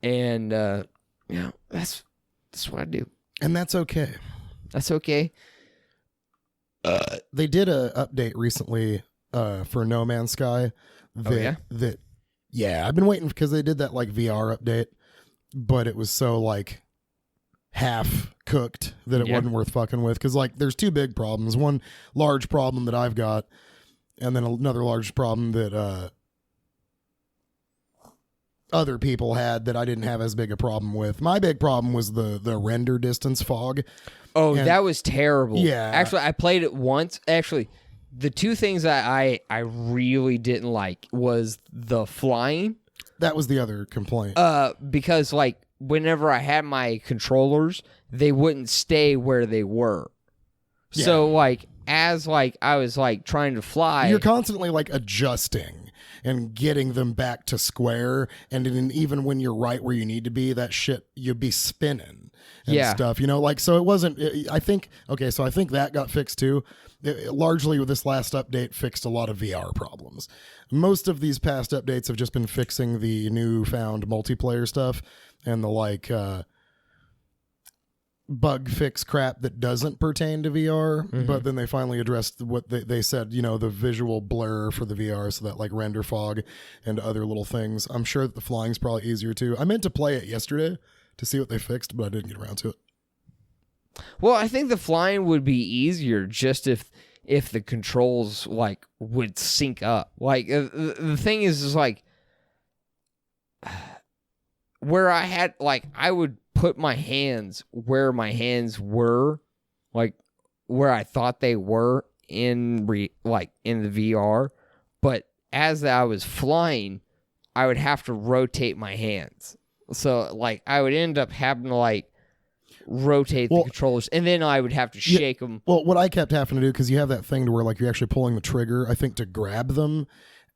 And you know, that's what I do. And that's okay. That's okay. They did a update recently for No Man's Sky. I've been waiting because they did that like VR update, but it was so like half cooked that it wasn't worth fucking with. Because like there's two big problems. One large problem that I've got, and then another large problem that other people had that I didn't have as big a problem with. My big problem was the render distance fog. Oh, and that was terrible. Yeah. Actually, I played it once. Actually, the two things that I really didn't like was the flying. That was the other complaint. Because like whenever I had my controllers, they wouldn't stay where they were. Yeah. So like as like I was like trying to fly, you're constantly like adjusting and getting them back to square, and even when you're right where you need to be, that shit you'd be spinning and stuff, you know, like, so it wasn't, I think that got fixed too. Largely with this last update fixed a lot of VR problems. Most of these past updates have just been fixing the newfound multiplayer stuff and the like bug fix crap that doesn't pertain to VR, but then they finally addressed what they said, you know, the visual blur for the VR, so that like render fog and other little things. I'm sure that the flying's probably easier too. I meant to play it yesterday to see what they fixed, but I didn't get around to it. Well, I think the flying would be easier just if the controls like would sync up. Like the thing is like where I had like I would put my hands where my hands were, like where I thought they were in the VR, but as I was flying, I would have to rotate my hands. So like I would end up having to like rotate the controllers, and then I would have to shake them. Well, what I kept having to do, because you have that thing to where like you're actually pulling the trigger, I think, to grab them,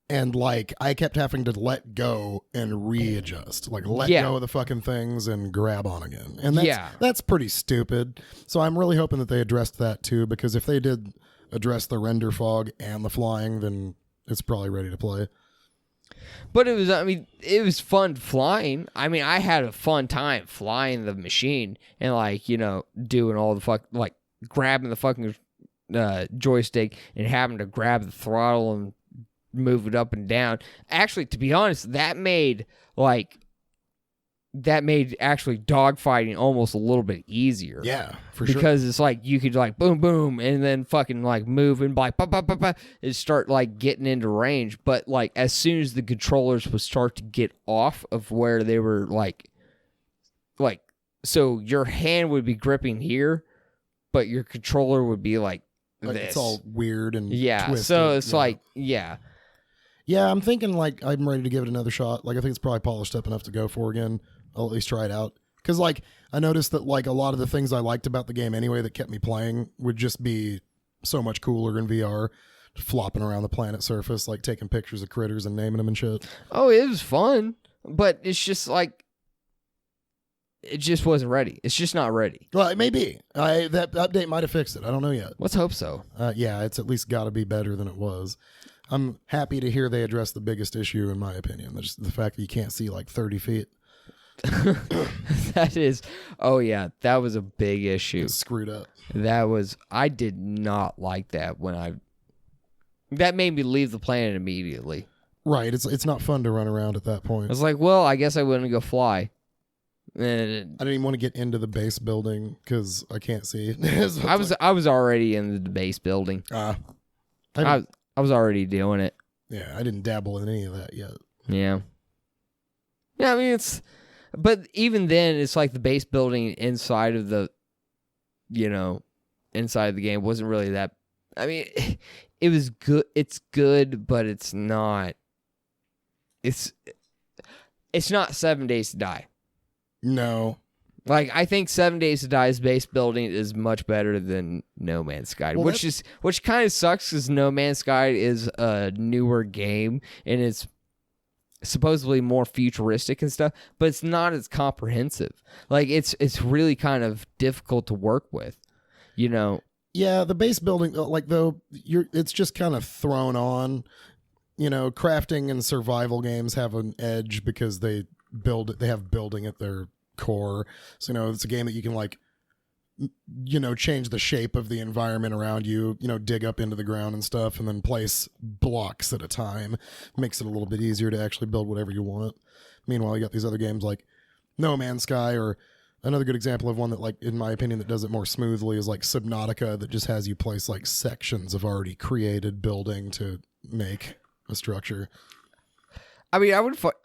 and like I kept having to let go and readjust, like let go of the fucking things and grab on again, and that's pretty stupid. So I'm really hoping that they addressed that too, because if they did address the render fog and the flying, then it's probably ready to play. But it was fun flying. I mean, I had a fun time flying the machine and like, you know, doing all the like grabbing the fucking joystick and having to grab the throttle and move it up and down. Actually, to be honest, that made actually dogfighting almost a little bit easier. Yeah, for sure. Because it's like you could like boom, boom, and then fucking like move and like and start like getting into range. But like as soon as the controllers would start to get off of where they were like so your hand would be gripping here, but your controller would be like this. It's all weird and twisted. So it's yeah, I'm thinking like I'm ready to give it another shot. Like I think it's probably polished up enough to go for again. I'll at least try it out. Because like I noticed that like a lot of the things I liked about the game anyway that kept me playing would just be so much cooler in VR. Flopping around the planet surface, like taking pictures of critters and naming them and shit. Oh, it was fun, but it's just like it just wasn't ready. It's just not ready. Well, it may be. That update might have fixed it. I don't know yet. Let's hope so. Yeah, it's at least got to be better than it was. I'm happy to hear they addressed the biggest issue, in my opinion. Just the fact that you can't see like 30 feet. That is, oh yeah, that was a big issue. It's screwed up. I did not like that that made me leave the planet immediately. Right, it's not fun to run around at that point. I was like, well, I guess I wouldn't go fly. And I didn't even want to get into the base building because I can't see. I was already in the base building. I was already doing it. Yeah, I didn't dabble in any of that yet. Yeah. Yeah, I mean but even then it's like the base building inside of the inside of the game wasn't really that. I mean, it was good. It's good, but it's not. It's not 7 Days to Die. No. Like I think 7 Days to Die's base building is much better than No Man's Sky, which kind of sucks because No Man's Sky is a newer game and it's supposedly more futuristic and stuff, but it's not as comprehensive. Like it's really kind of difficult to work with, Yeah, the base building, like though, it's just kind of thrown on. Crafting and survival games have an edge because they have building at their core. So it's a game that you can like, change the shape of the environment around you. Dig up into the ground and stuff, and then place blocks at a time. Makes it a little bit easier to actually build whatever you want. Meanwhile, you got these other games like No Man's Sky, or another good example of one that, like, in my opinion, that does it more smoothly is like Subnautica, that just has you place like sections of already created building to make a structure. I mean,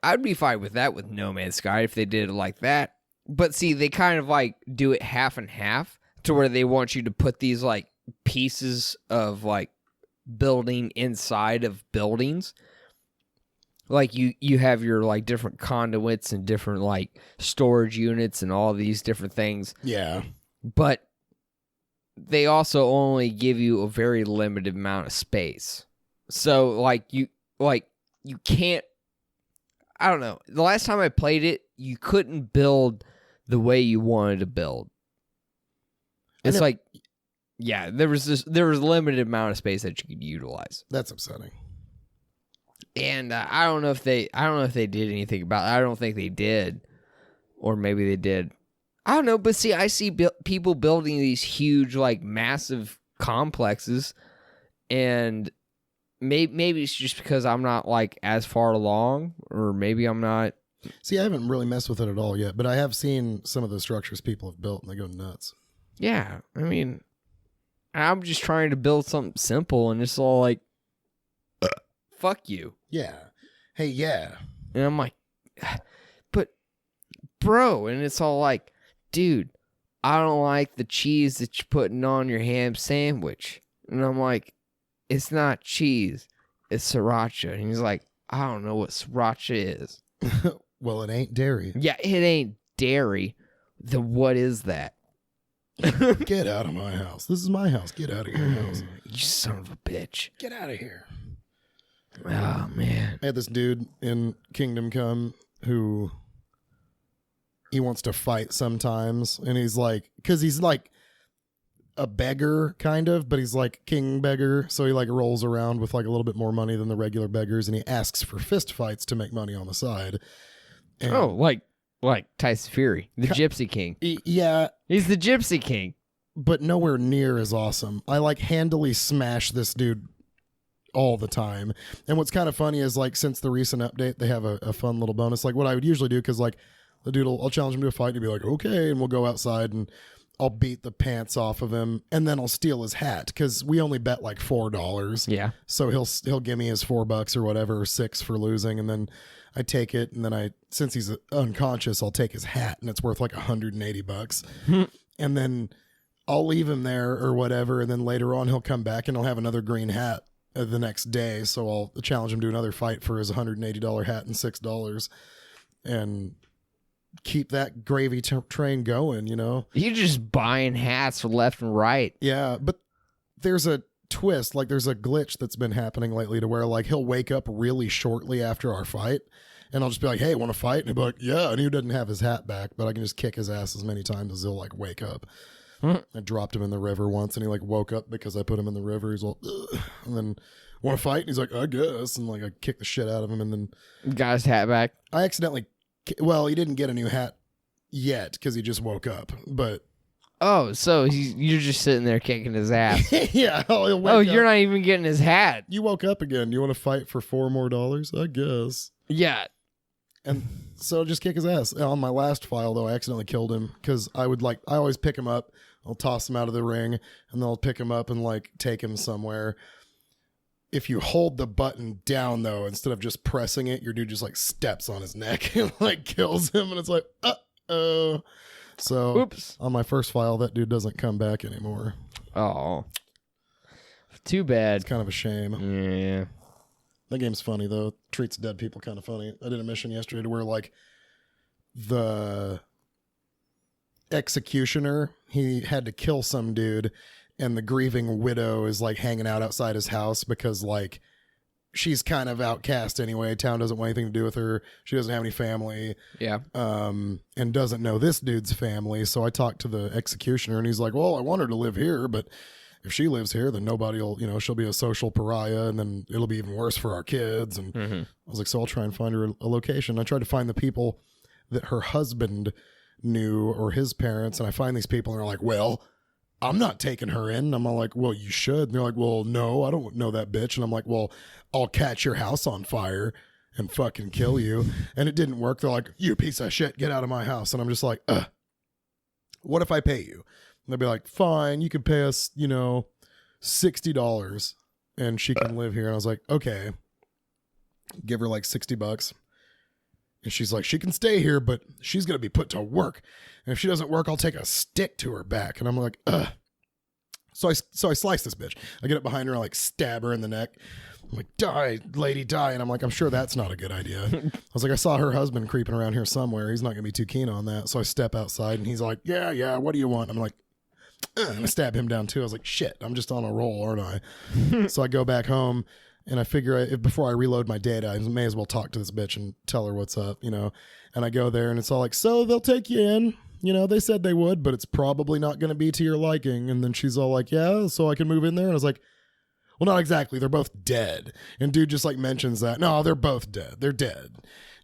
I'd be fine with that with No Man's Sky if they did it like that. But see, they kind of like do it half and half to where they want you to put these like pieces of like building inside of buildings. Like you have your like different conduits and different like storage units and all these different things. Yeah. But they also only give you a very limited amount of space. So you can't, I don't know. The last time I played it, you couldn't build the way you wanted to build. It's like, yeah, there was a limited amount of space that you could utilize. That's upsetting. And I don't know if they did anything about it. I don't think they did, or maybe they did. I don't know. But see, I see people building these huge, like, massive complexes, and maybe it's just because I'm not like as far along, or maybe I'm not. See, I haven't really messed with it at all yet, but I have seen some of the structures people have built, and they go nuts. Yeah, I mean, I'm just trying to build something simple, and it's all like, fuck you. Yeah. Hey, yeah. And I'm like, but, bro, and it's all like, dude, I don't like the cheese that you're putting on your ham sandwich. And I'm like, it's not cheese, it's sriracha. And he's like, I don't know what sriracha is. Well, it ain't dairy. Yeah, it ain't dairy. Then what is that? Get out of my house. This is my house. Get out of your house. You son of a bitch. Get out of here. Oh, man. I had this dude in Kingdom Come who he wants to fight sometimes. And he's like, because he's like a beggar kind of, but he's like king beggar. So he like rolls around with like a little bit more money than the regular beggars. And he asks for fist fights to make money on the side. And like Tyson Fury, the Gypsy King. Yeah. He's the Gypsy King. But nowhere near as awesome. I like handily smash this dude all the time. And what's kind of funny is like since the recent update, they have a fun little bonus. Like what I would usually do, because like the dude I'll challenge him to a fight and he'll be like, okay, and we'll go outside and I'll beat the pants off of him and then I'll steal his hat because we only bet like $4. Yeah. So he'll give me his $4 or whatever, or $6 for losing, and then I take it, and then since he's unconscious, I'll take his hat and it's worth like $180. And then I'll leave him there or whatever, and then later on he'll come back and he'll have another green hat the next day. So I'll challenge him to another fight for his $180 hat and $6, and keep that gravy train going. You're just buying hats left and right. Yeah, but there's a twist, like there's a glitch that's been happening lately to where like he'll wake up really shortly after our fight, and I'll just be like, hey, want to fight? And he'll be like, yeah, and he doesn't have his hat back, but I can just kick his ass as many times as he'll like wake up. I dropped him in the river once, and he like woke up because I put him in the river. He's all, ugh. And then, want to fight? And he's like, I guess. And like I kicked the shit out of him, and then got his hat back. I accidentally, well, he didn't get a new hat yet because he just woke up. But so you're just sitting there kicking his ass. Yeah. He'll wake up. You're not even getting his hat. You woke up again. You want to fight for $4 more? I guess. Yeah. And so just kick his ass. On my last file, though, I accidentally killed him because I always pick him up. I'll toss him out of the ring, and then I'll pick him up and like take him somewhere. If you hold the button down, though, instead of just pressing it, your dude just like steps on his neck and like kills him, and it's like, uh-oh. So oops. On my first file, that dude doesn't come back anymore. Oh, too bad. It's kind of a shame. Yeah. That game's funny, though. Treats dead people kind of funny. I did a mission yesterday to where like the executioner, he had to kill some dude, and the grieving widow is like hanging out outside his house because like she's kind of outcast anyway. Town doesn't want anything to do with her. She doesn't have any family. Yeah. And doesn't know this dude's family. So I talked to the executioner, and he's like, well, I want her to live here, but if she lives here, then nobody will, she'll be a social pariah, and then it'll be even worse for our kids. And I was like, so I'll try and find her a location. I tried to find the people that her husband knew or his parents, and I find these people, and they're like, well, I'm not taking her in. And I'm all like, well, you should. And they're like, well, no, I don't know that bitch. And I'm like, well, I'll catch your house on fire and fucking kill you. And it didn't work. They're like, you piece of shit, get out of my house. And I'm just like, what if I pay you? And they'll be like, fine, you can pay us, $60 and she can live here. And I was like, okay, give her like $60. And she's like, she can stay here, but she's going to be put to work. And if she doesn't work, I'll take a stick to her back. And I'm like, ugh. So I slice this bitch. I get up behind her, I like stab her in the neck. I'm like, die, lady, die. And I'm like, I'm sure that's not a good idea. I was like, I saw her husband creeping around here somewhere. He's not going to be too keen on that. So I step outside, and he's like, yeah, what do you want? I'm like, and I stab him down too. I was like, shit, I'm just on a roll, aren't I? So I go back home, and I figure before I reload my data, I may as well talk to this bitch and tell her what's up, And I go there, and it's all like, so they'll take you in. They said they would, but it's probably not going to be to your liking. And then she's all like, yeah, so I can move in there. And I was like, well, not exactly. They're both dead. And dude just like mentions that. No, they're both dead. They're dead.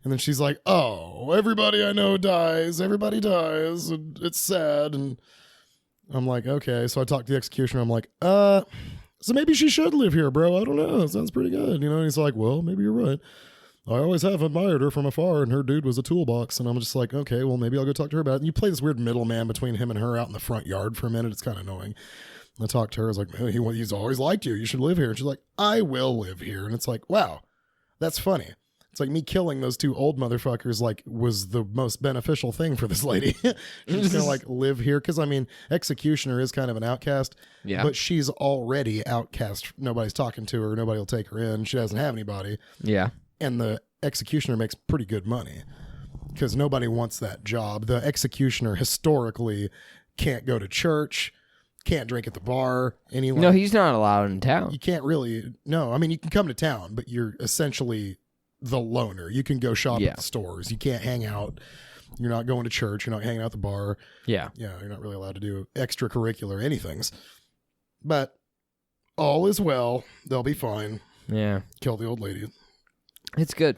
And then she's like, oh, everybody I know dies. Everybody dies. And it's sad. And I'm like, okay. So I talked to the executioner. I'm like, so maybe she should live here, bro. I don't know. It sounds pretty good. And he's like, well, maybe you're right. I always have admired her from afar, and her dude was a toolbox. And I'm just like, okay, well, maybe I'll go talk to her about it. And you play this weird middleman between him and her out in the front yard for a minute. It's kind of annoying. And I talked to her. I was like, he's always liked you. You should live here. And she's like, I will live here. And it's like, wow, that's funny. It's like me killing those two old motherfuckers like was the most beneficial thing for this lady. She's gonna like live here because executioner is kind of an outcast. Yeah. But she's already outcast. Nobody's talking to her. Nobody will take her in. She doesn't have anybody. Yeah. And the executioner makes pretty good money because nobody wants that job. The executioner historically can't go to church, can't drink at the bar. No, he's not allowed in town. You can't really. No, you can come to town, but you're essentially the loner. You can go shop at the stores. You can't hang out. You're not going to church. You're not hanging out at the bar. Yeah. Yeah, you're not really allowed to do extracurricular anythings. But all is well. They'll be fine. Yeah. Kill the old lady. It's good.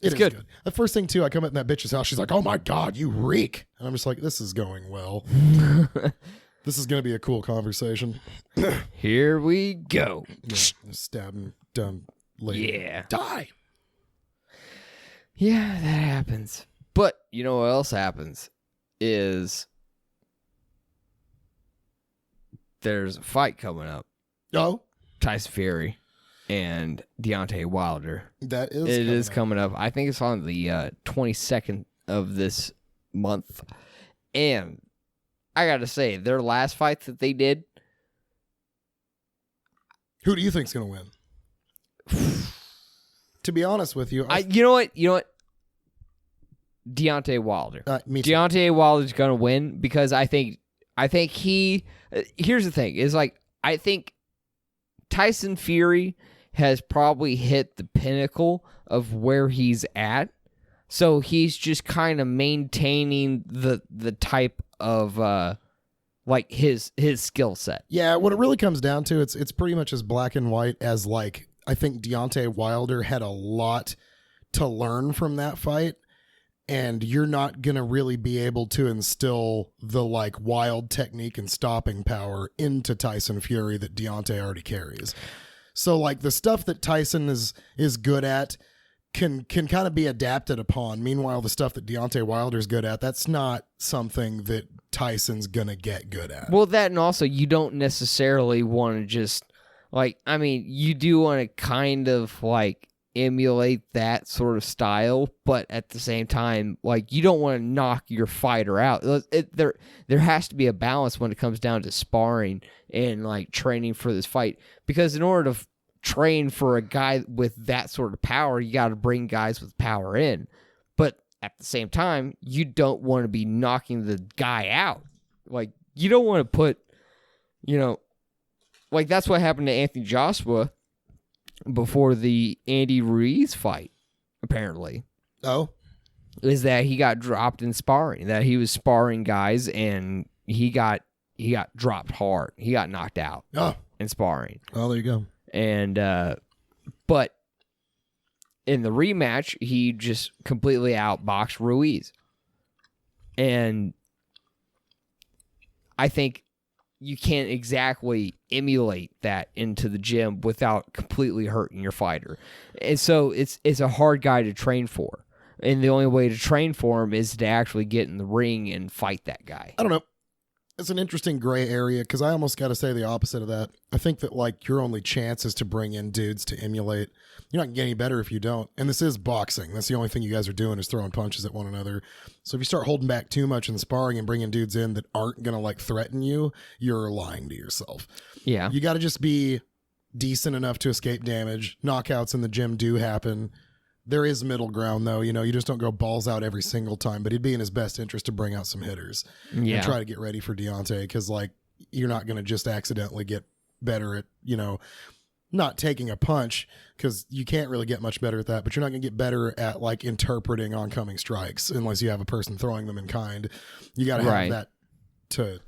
It's good. The first thing, too, I come up in that bitch's house. She's like, oh, my God, you reek. And I'm just like, this is going well. This is going to be a cool conversation. Here we go. Yeah, stabbing dumb lady. Yeah. Die. Yeah, that happens. But you know what else happens is there's a fight coming up. Oh? Tyson Fury and Deontay Wilder. That is It is coming up. I think it's on the 22nd of this month. And I gotta say, their last fights that they did. Who do you think's gonna win? To be honest with you, you know what? Deontay Wilder. Me too. Deontay Wilder's gonna win because I think he. Here's the thing: is like I think Tyson Fury has probably hit the pinnacle of where he's at, so he's just kind of maintaining the type of like his skill set. Yeah, what it really comes down to, it's pretty much as black and white as like I think Deontay Wilder had a lot to learn from that fight. And you're not going to really be able to instill the like wild technique and stopping power into Tyson Fury that Deontay already carries. So like the stuff that Tyson is good at can kind of be adapted upon. Meanwhile, the stuff that Deontay Wilder's good at, that's not something that Tyson's going to get good at. Well, that and also you don't necessarily want to just like, I mean, you do want to kind of like emulate that sort of style, but at the same time, like you don't want to knock your fighter out. There has to be a balance when it comes down to sparring and like training for this fight, because in order to train for a guy with that sort of power, you got to bring guys with power in, but at the same time, you don't want to be knocking the guy out. Like you don't want to put, like that's what happened to Anthony Joshua before the Andy Ruiz fight, apparently. Oh? Is that he got dropped in sparring, that he was sparring guys and he got dropped hard. He got knocked out in sparring. Oh, there you go. And, but in the rematch, he just completely outboxed Ruiz. And I think you can't exactly emulate that into the gym without completely hurting your fighter. And so it's a hard guy to train for. And the only way to train for him is to actually get in the ring and fight that guy. I don't know. It's an interesting gray area because I almost got to say the opposite of that. I think that like your only chance is to bring in dudes to emulate. You're not going to get any better if you don't. And this is boxing. That's the only thing you guys are doing is throwing punches at one another. So if you start holding back too much in sparring and bringing dudes in that aren't going to like threaten you, you're lying to yourself. Yeah. You got to just be decent enough to escape damage. Knockouts in the gym do happen. There is middle ground, though. You just don't go balls out every single time, but it'd be in his best interest to bring out some hitters and try to get ready for Deontay, because, like, you're not going to just accidentally get better at, not taking a punch, because you can't really get much better at that, but you're not going to get better at, like, interpreting oncoming strikes unless you have a person throwing them in kind. You got to have that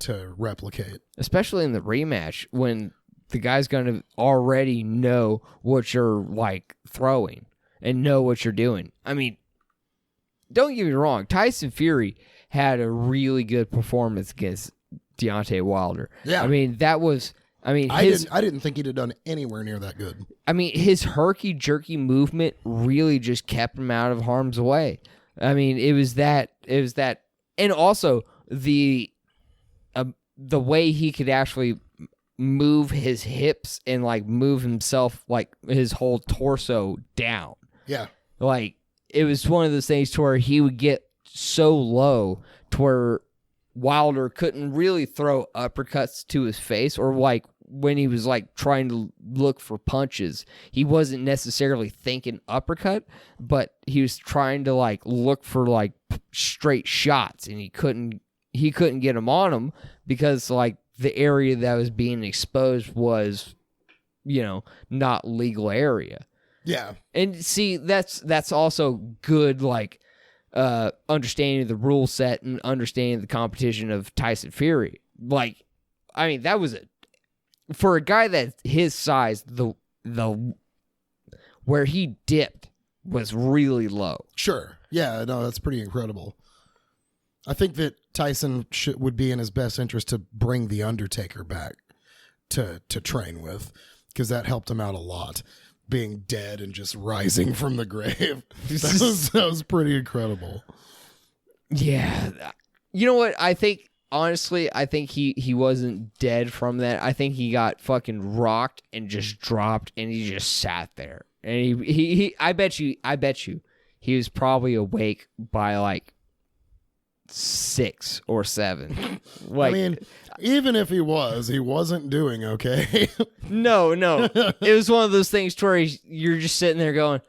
to replicate. Especially in the rematch when the guy's going to already know what you're, like, throwing. And know what you're doing. I mean, don't get me wrong. Tyson Fury had a really good performance against Deontay Wilder. Yeah. I mean, that was... I didn't think he'd have done anywhere near that good. I mean, his herky-jerky movement really just kept him out of harm's way. I mean, it was that... And also, the way he could actually move his hips and, like, move himself, like, his whole torso down. Yeah. Like, it was one of those things to where he would get so low to where Wilder couldn't really throw uppercuts to his face, or like when he was like trying to look for punches, he wasn't necessarily thinking uppercut, but he was trying to like look for like straight shots, and he couldn't get them on him because like the area that was being exposed was, not legal area. Yeah. And see, that's also good, like, understanding the rule set and understanding the competition of Tyson Fury. Like, I mean, that was for a guy that's his size, the where he dipped was really low. Sure. Yeah, no, that's pretty incredible. I think that Tyson would be in his best interest to bring The Undertaker back to train with, because that helped him out a lot. Being dead and just rising from the grave. That was pretty incredible. Yeah. You know what? I think, honestly, he wasn't dead from that. I think he got fucking rocked and just dropped, and he just sat there. And he I bet you, he was probably awake by like 6 or 7. Like, I mean, even if he wasn't doing okay. no. It was one of those things to where you're just sitting there going,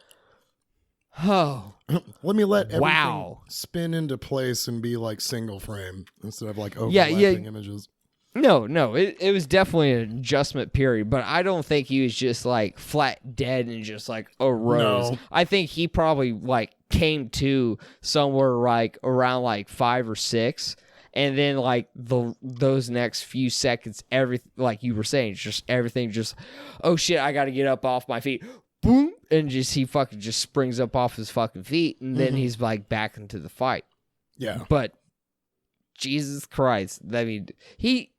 oh. Let me let everything wow. spin into place and be like single frame instead of like overlapping images. No, it was definitely an adjustment period, but I don't think he was just like flat dead and just like arose. No. I think he probably like came to somewhere like around like 5 or 6, and then like those next few seconds, everything like you were saying, just everything just, oh shit, I got to get up off my feet. Boom, and he fucking just springs up off his fucking feet, and then he's like back into the fight. Yeah, but Jesus Christ, I mean, he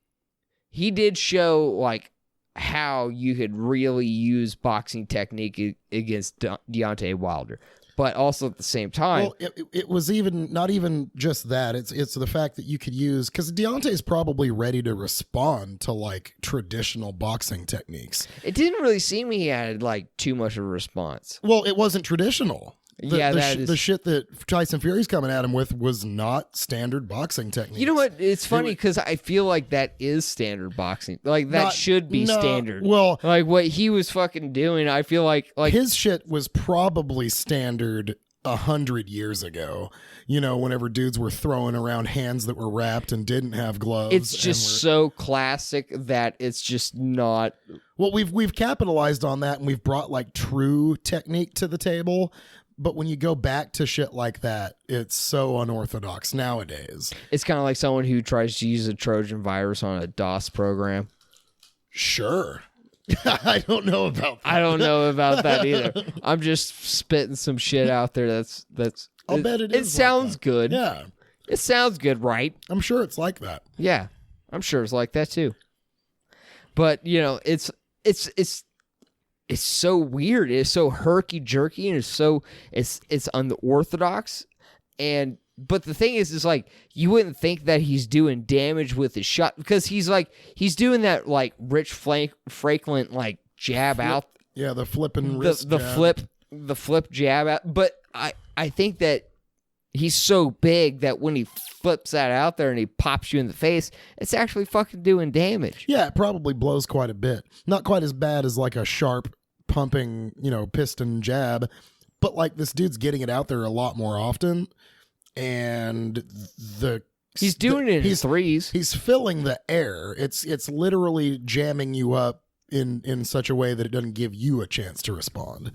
did show like how you could really use boxing technique against Deontay Wilder, but also at the same time, well, it was even not even just that. It's the fact that you could use, because Deontay's probably ready to respond to like traditional boxing techniques. It didn't really seem he had like too much of a response. Well, it wasn't traditional. The shit that Tyson Fury's coming at him with was not standard boxing techniques. You know what? It's funny because I feel like that is standard boxing. Like that should be standard. Well, like what he was fucking doing, I feel like his shit was probably standard 100 years ago. You know, whenever dudes were throwing around hands that were wrapped and didn't have gloves. It's just so classic that it's just not. Well, we've capitalized on that and we've brought like true technique to the table. But when you go back to shit like that, it's so unorthodox nowadays. It's kind of like someone who tries to use a Trojan virus on a DOS program. Sure. I don't know about that. I don't know about that either. I'm just spitting some shit out there that's I'll bet it is. It sounds good. Yeah. It sounds good, right? I'm sure it's like that. Yeah. I'm sure it's like that too. But, you know, it's so weird. It's so herky jerky, and it's unorthodox. But the thing is like you wouldn't think that he's doing damage with his shot because he's doing that like Rich Franklin like jab out. Yeah, the flipping wrist jab. The flip jab out. But I think that he's so big that when he flips that out there and he pops you in the face, it's actually fucking doing damage. Yeah, it probably blows quite a bit. Not quite as bad as like a sharp pumping, piston jab, but like this dude's getting it out there a lot more often, and he's doing it in threes. He's filling the air. It's literally jamming you up in such a way that it doesn't give you a chance to respond.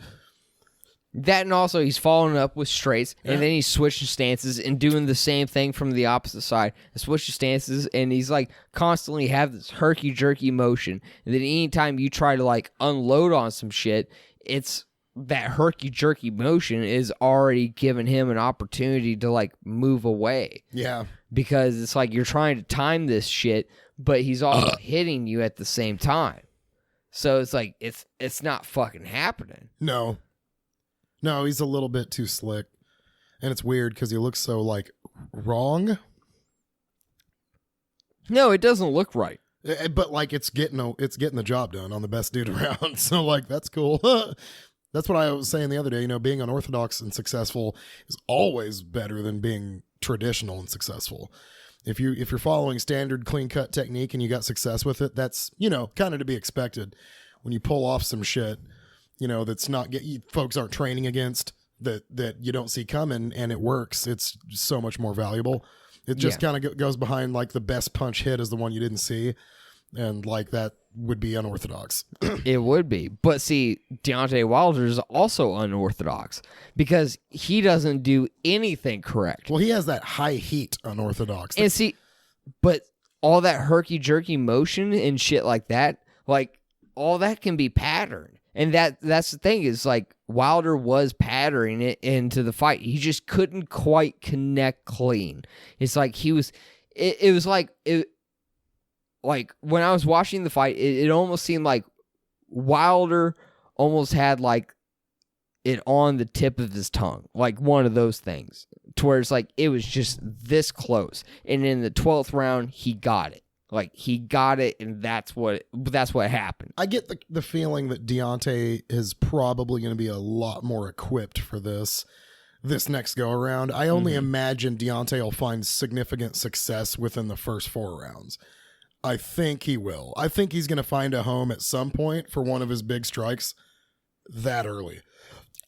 That, and also he's following up with straights, and then he's switching stances and doing the same thing from the opposite side. Switching stances, and he's like constantly have this herky-jerky motion. And then anytime you try to like unload on some shit, it's that herky-jerky motion is already giving him an opportunity to like move away. Yeah. Because it's like you're trying to time this shit, but he's also hitting you at the same time. So it's like it's not fucking happening. No, he's a little bit too slick. And it's weird because he looks so, like, wrong. No, it doesn't look right. But, like, it's getting the job done on the best dude around. So, like, that's cool. That's what I was saying the other day. Being unorthodox and successful is always better than being traditional and successful. If you're following standard clean-cut technique and you got success with it, that's, kind of to be expected. When you pull off some shit, that's not folks aren't training against, that you don't see coming, and it works, it's so much more valuable. It just kind of goes behind like the best punch hit is the one you didn't see, and like that would be unorthodox. It would be. But see, Deontay Wilder is also unorthodox because he doesn't do anything correct. Well, he has that high heat unorthodox. And see, but all that herky-jerky motion and shit like that, like all that can be patterned. And that's the thing is like Wilder was patterning it into the fight. He just couldn't quite connect clean. It's like he was. It was like when I was watching the fight, it almost seemed like Wilder almost had like it on the tip of his tongue, like one of those things, to where it's like it was just this close. And in the 12th round, he got it. Like, he got it, and that's what happened. I get the feeling that Deontay is probably going to be a lot more equipped for this this next go around. I only imagine Deontay will find significant success within the first 4 rounds. I think he will. I think he's going to find a home at some point for one of his big strikes that early.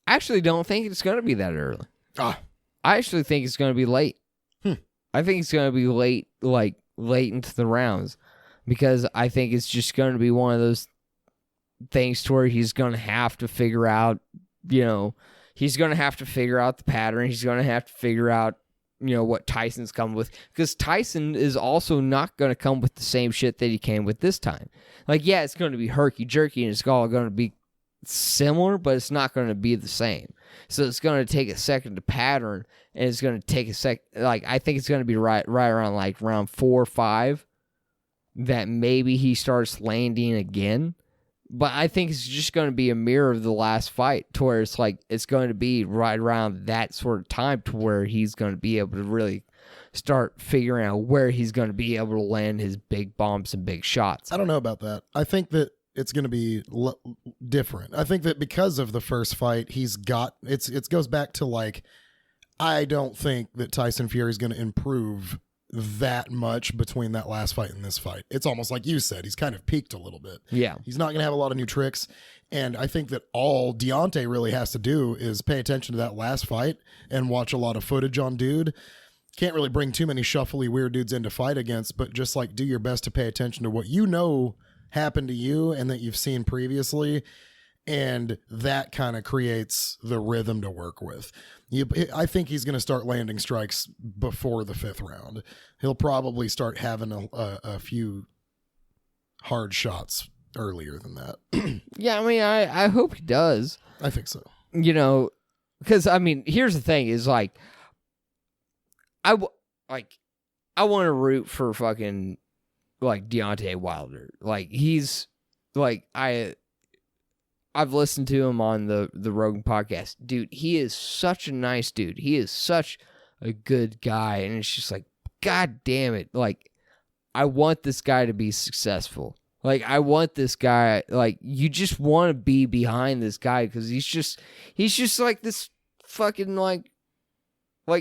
I actually don't think it's going to be that early. I actually think it's going to be late. I think it's going to be late, like late into the rounds, because I think it's just going to be one of those things to where he's going to have to figure out, he's going to have to figure out the pattern. He's going to have to figure out, what Tyson's coming with, because Tyson is also not going to come with the same shit that he came with this time. Like, yeah, it's going to be herky-jerky and it's all going to be similar, but it's not going to be the same. So it's going to take a second to pattern, and it's going to take a sec. Like, I think it's going to be right around like round 4 or 5 that maybe he starts landing again. But I think it's just going to be a mirror of the last fight, to where it's like it's going to be right around that sort of time to where he's going to be able to really start figuring out where he's going to be able to land his big bombs and big shots. I don't know about that. I think that it's going to be different. I think that because of the first fight, it goes back to like, I don't think that Tyson Fury is going to improve that much between that last fight and this fight. It's almost like you said, he's kind of peaked a little bit. Yeah. He's not going to have a lot of new tricks. And I think that all Deontay really has to do is pay attention to that last fight and watch a lot of footage on dude. Can't really bring too many shuffly weird dudes in to fight against, but just like do your best to pay attention to what happened to you and that you've seen previously. And that kind of creates the rhythm to work with. I think he's going to start landing strikes before the 5th round. He'll probably start having a few hard shots earlier than that. Yeah, I mean, I hope he does. I think so. Because, I mean, here's the thing is like, I want to root for fucking like Deontay Wilder. Like, he's like, I've listened to him on the Rogan podcast. Dude, he is such a nice dude. He is such a good guy. And it's just like, God damn it. Like, I want this guy to be successful. Like, I want this guy, like, you just want to be behind this guy because he's just like this fucking, like,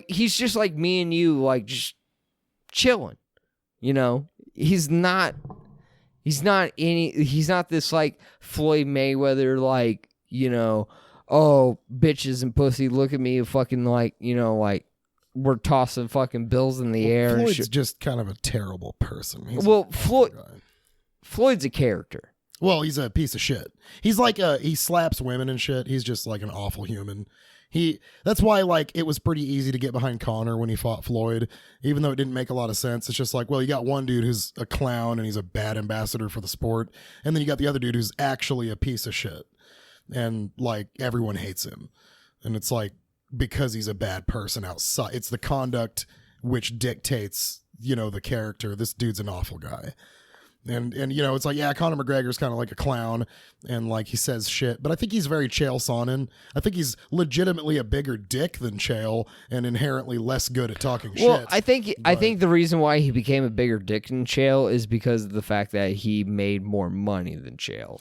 he's just like me and you, like, just chilling. He's not this like Floyd Mayweather, like, oh, bitches and pussy, look at me, fucking like, like we're tossing fucking bills in the air. Floyd's and just kind of a terrible person. Floyd's a character. Well, he's a piece of shit. He's like he slaps women and shit. He's just like an awful human. That's why, like, it was pretty easy to get behind Conor when he fought Floyd, even though it didn't make a lot of sense. It's just like, well, you got one dude who's a clown and he's a bad ambassador for the sport, and then you got the other dude who's actually a piece of shit, and like everyone hates him, and it's like because he's a bad person outside. It's the conduct which dictates, the character. This dude's an awful guy. And it's like, yeah, Conor McGregor's kind of like a clown and like he says shit, but I think he's very Chael Sonnen. I think he's legitimately a bigger dick than Chael and inherently less good at talking shit. Well, I think the reason why he became a bigger dick than Chael is because of the fact that he made more money than Chael.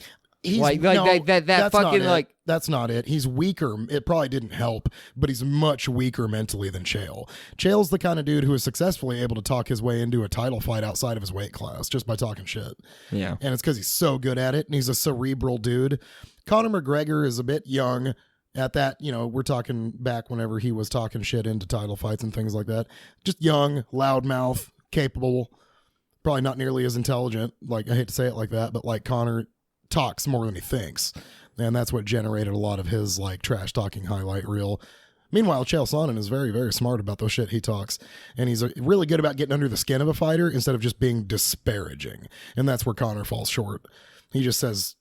That's not it. He's weaker. It probably didn't help, but he's much weaker mentally than Chael. Chael's the kind of dude who is successfully able to talk his way into a title fight outside of his weight class just by talking shit. Yeah. And it's because he's so good at it, and he's a cerebral dude. Conor McGregor is a bit young at that. We're talking back whenever he was talking shit into title fights and things like that. Just young, loudmouth, capable, probably not nearly as intelligent. Like, I hate to say it like that, but like Conor talks more than he thinks, and that's what generated a lot of his like trash talking highlight reel. Meanwhile, Chael Sonnen is very, very smart about the shit he talks, and he's really good about getting under the skin of a fighter instead of just being disparaging, and that's where Conor falls short. He just says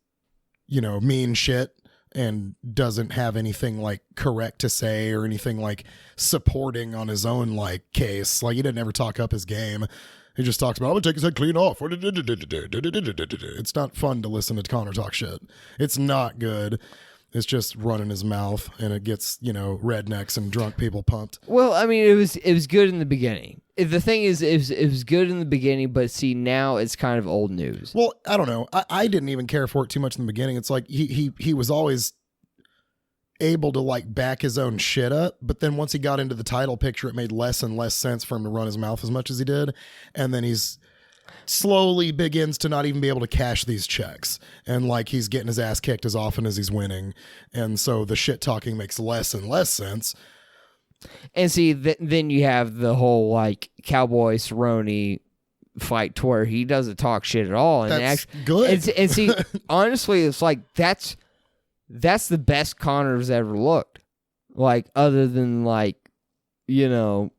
mean shit and doesn't have anything like correct to say or anything like supporting on his own like case. Like, he didn't ever talk up his game. He just talks about, I'm going to take his head clean off. It's not fun to listen to Conor talk shit. It's not good. It's just running his mouth, and it gets, rednecks and drunk people pumped. Well, I mean, it was good in the beginning. The thing is, it was good in the beginning, but see, now it's kind of old news. Well, I don't know. I didn't even care for it too much in the beginning. It's like he was always... able to like back his own shit up, but then once he got into the title picture, it made less and less sense for him to run his mouth as much as he did. And then he's slowly begins to not even be able to cash these checks, and like he's getting his ass kicked as often as he's winning, and so the shit talking makes less and less sense. And see, then you have the whole like Cowboy Cerrone fight to where he doesn't talk shit at all, and that's good. And see, honestly, it's like that's the best Connor's ever looked. Like other than like, you know.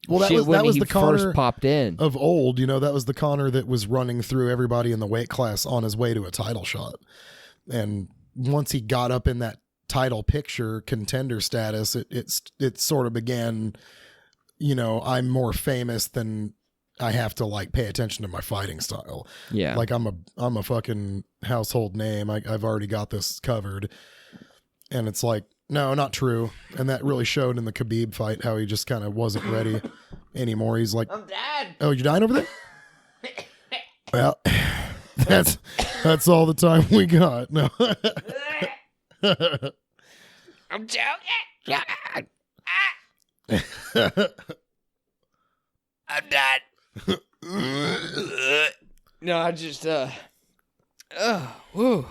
Well, that was the Connor first popped in of old. You know, that was the Connor that was running through everybody in the weight class on his way to a title shot. And once he got up in that title picture contender status, it sort of began, you know, I'm more famous than I have to like pay attention to my fighting style. Yeah. Like I'm a fucking household name. I've already got this covered. And it's like, no, not true. And that really showed in the Khabib fight how he just kind of wasn't ready anymore. He's like, I'm dead. Oh, you're dying over there? Well, that's all the time we got. No. I'm joking. I'm done. No, I just whew.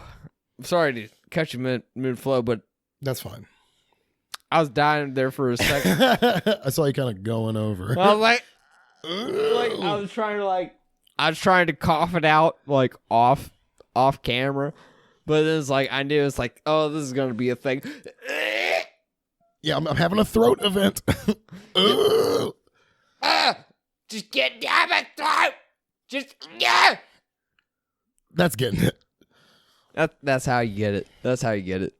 I'm sorry to cut you mid flow, but that's fine. I was dying there for a second. I saw you kind of going over. I was like I was trying to cough it out like off camera, but then it's like I knew it's like, oh, this is gonna be a thing. Yeah, I'm having a throat event. Just get down my throat. Just yeah. That's getting it. That's how you get it. That's how you get it.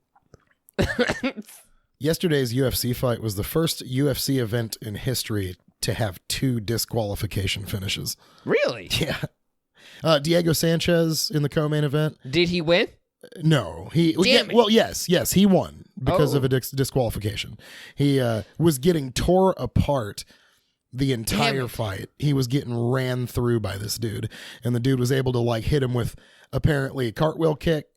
Yesterday's UFC fight was the first UFC event in history to have 2 disqualification finishes. Really? Yeah. Diego Sanchez in the co-main event. Did he win? No. Well, yes, he won because of a disqualification. He was getting tore apart the entire fight. He was getting ran through by this dude, and the dude was able to like hit him with apparently a cartwheel kick.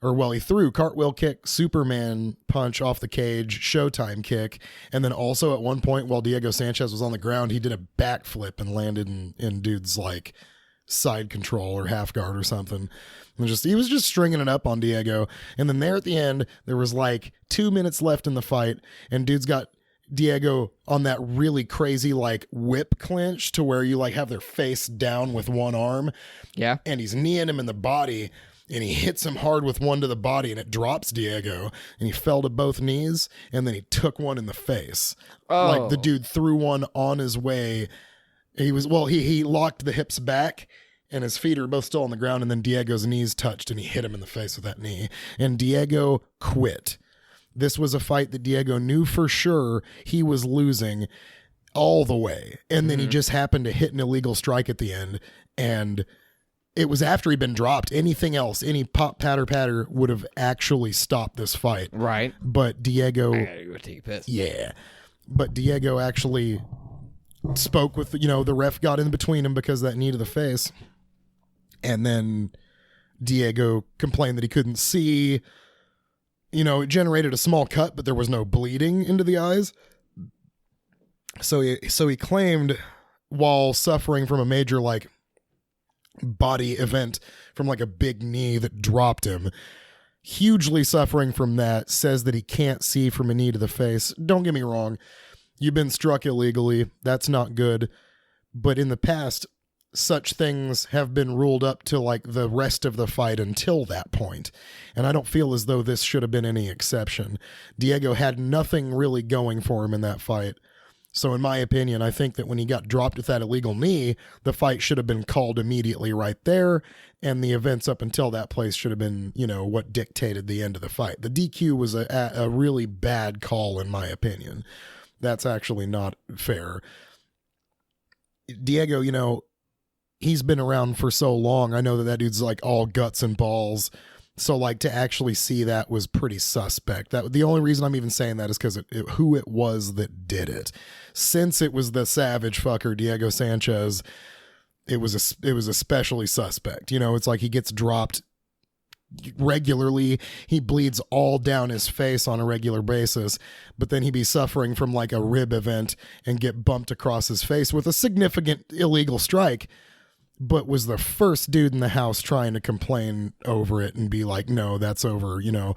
He threw cartwheel kick, Superman punch off the cage, Showtime kick, and then also at one point while Diego Sanchez was on the ground, he did a backflip and landed in dude's like side control or half guard or something. And he was just stringing it up on Diego. And then there at the end, there was like 2 minutes left in the fight, and dude's got Diego on that really crazy like whip clinch to where you like have their face down with one arm. Yeah. And he's kneeing him in the body. And he hits him hard with one to the body, and it drops Diego. And he fell to both knees, and then he took one in the face. Oh. Like the dude threw one on his way. He locked the hips back, and his feet are both still on the ground, and then Diego's knees touched, and he hit him in the face with that knee. And Diego quit. This was a fight that Diego knew for sure he was losing all the way. And then he just happened to hit an illegal strike at the end, and it was after he'd been dropped. Anything else, any pop patter would have actually stopped this fight. Right. But Diego... I gotta go take a piss. Yeah. But Diego actually spoke with, the ref got in between him because of that knee to the face. And then Diego complained that he couldn't see. It generated a small cut, but there was no bleeding into the eyes. So he claimed while suffering from a major, body event from a big knee that dropped him, hugely suffering from that, says that he can't see from a knee to the face. Don't get me wrong, you've been struck illegally, that's not good, but in the past such things have been ruled up to the rest of the fight until that point, and I don't feel as though this should have been any exception. Diego had nothing really going for him in that fight. So in my opinion, I think that when he got dropped with that illegal knee, the fight should have been called immediately right there, and the events up until that place should have been, what dictated the end of the fight. The DQ was a really bad call, in my opinion. That's actually not fair. Diego, he's been around for so long. I know that dude's all guts and balls. So to actually see that was pretty suspect. That the only reason I'm even saying that is because who it was that did it. Since it was the savage fucker Diego Sanchez, it was especially suspect. It's he gets dropped regularly. He bleeds all down his face on a regular basis, but then he'd be suffering from like a rib event and get bumped across his face with a significant illegal strike, but was the first dude in the house trying to complain over it and be like, no, that's over, you know.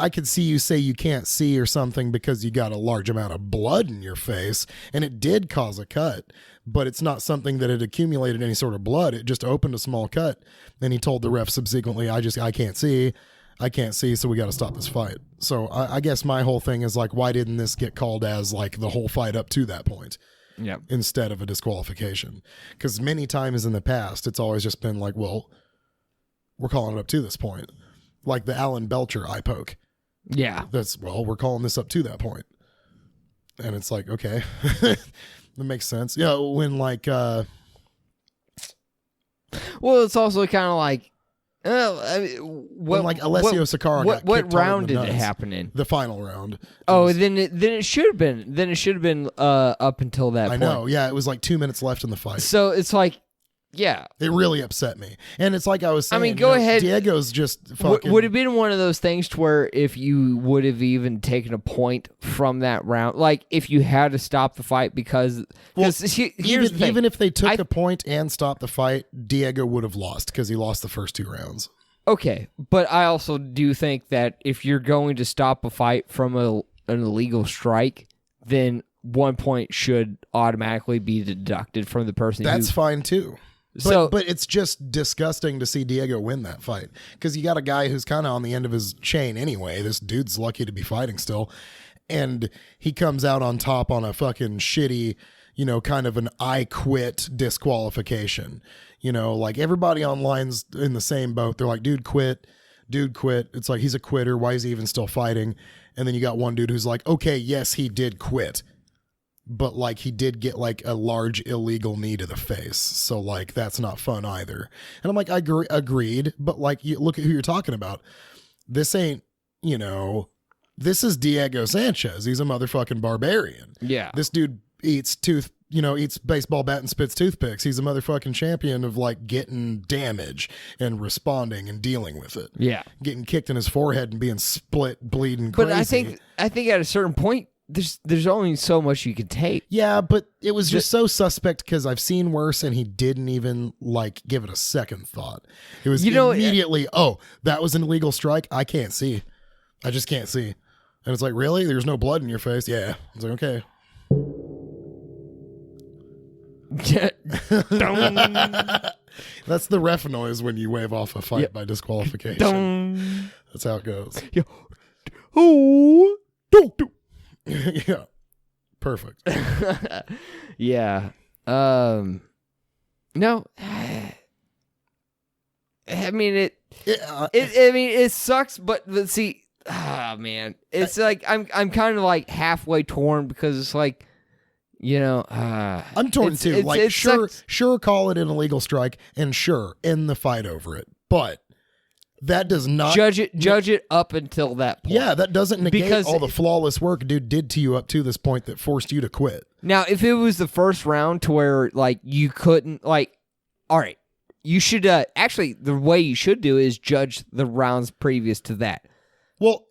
I could see you say you can't see or something because you got a large amount of blood in your face, and it did cause a cut, but it's not something that had accumulated any sort of blood. It just opened a small cut. And he told the ref subsequently, I can't see, so we got to stop this fight. So I guess my whole thing is like, why didn't this get called as like the whole fight up to that point? Yep. Instead of a disqualification? Because many times in the past, it's always just been like, well, we're calling it up to this point. Like the Alan Belcher eye poke. Yeah. We're calling this up to that point. And it's like, okay, that makes sense. Yeah, when like... well, it's also kind of like... when like Alessio Sakara got what round did it happen in? The final round. Then it should have been. Then it should have been up until that point. I know. Yeah, it was like 2 minutes left in the fight. So it's like, yeah, it really upset me. And it's like I was saying. I mean, go ahead. Diego's just fucking. Would have been one of those things to where if you would have even taken a point from that round, like if you had to stop the fight because even if they took a point and stopped the fight, Diego would have lost because he lost the first 2 rounds. Okay, but I also do think that if you're going to stop a fight from an illegal strike, then 1 point should automatically be deducted from the person. That's fine too. But it's just disgusting to see Diego win that fight because you got a guy who's kind of on the end of his chain anyway. This dude's lucky to be fighting still, and he comes out on top on a fucking shitty, you know, kind of an I quit disqualification. You know, like everybody online's in the same boat. They're like, dude quit. It's like, he's a quitter. Why is he even still fighting? And then you got one dude who's like, okay, yes, he did quit, but like he did get like a large illegal knee to the face. So like, that's not fun either. And I'm like, I agreed. But like, you look at who you're talking about. This ain't, you know, this is Diego Sanchez. He's a motherfucking barbarian. Yeah. This dude eats baseball bat and spits toothpicks. He's a motherfucking champion of like getting damage and responding and dealing with it. Yeah. Getting kicked in his forehead and being split, bleeding crazy. But I think at a certain point, there's only so much you can take. Yeah, but it was just so suspect because I've seen worse and he didn't even like give it a second thought. It was immediately, oh, that was an illegal strike. I can't see. I just can't see. And it's like, really? There's no blood in your face? Yeah. I was like, okay. That's the ref noise when you wave off a fight by disqualification. That's how it goes. Yeah. Oh, yeah. Perfect. Yeah. No. I mean it sucks, but see, man, it's like I'm kind of like halfway torn because it's like, you know, I'm torn too. Like, sure, call it an illegal strike, and sure, end the fight over it. But that does not judge it up until that point. Yeah, that doesn't negate all the flawless work dude did to you up to this point that forced you to quit. Now, if it was the first round to where like you couldn't, like, all right, you should actually the way you should do is judge the rounds previous to that. Well,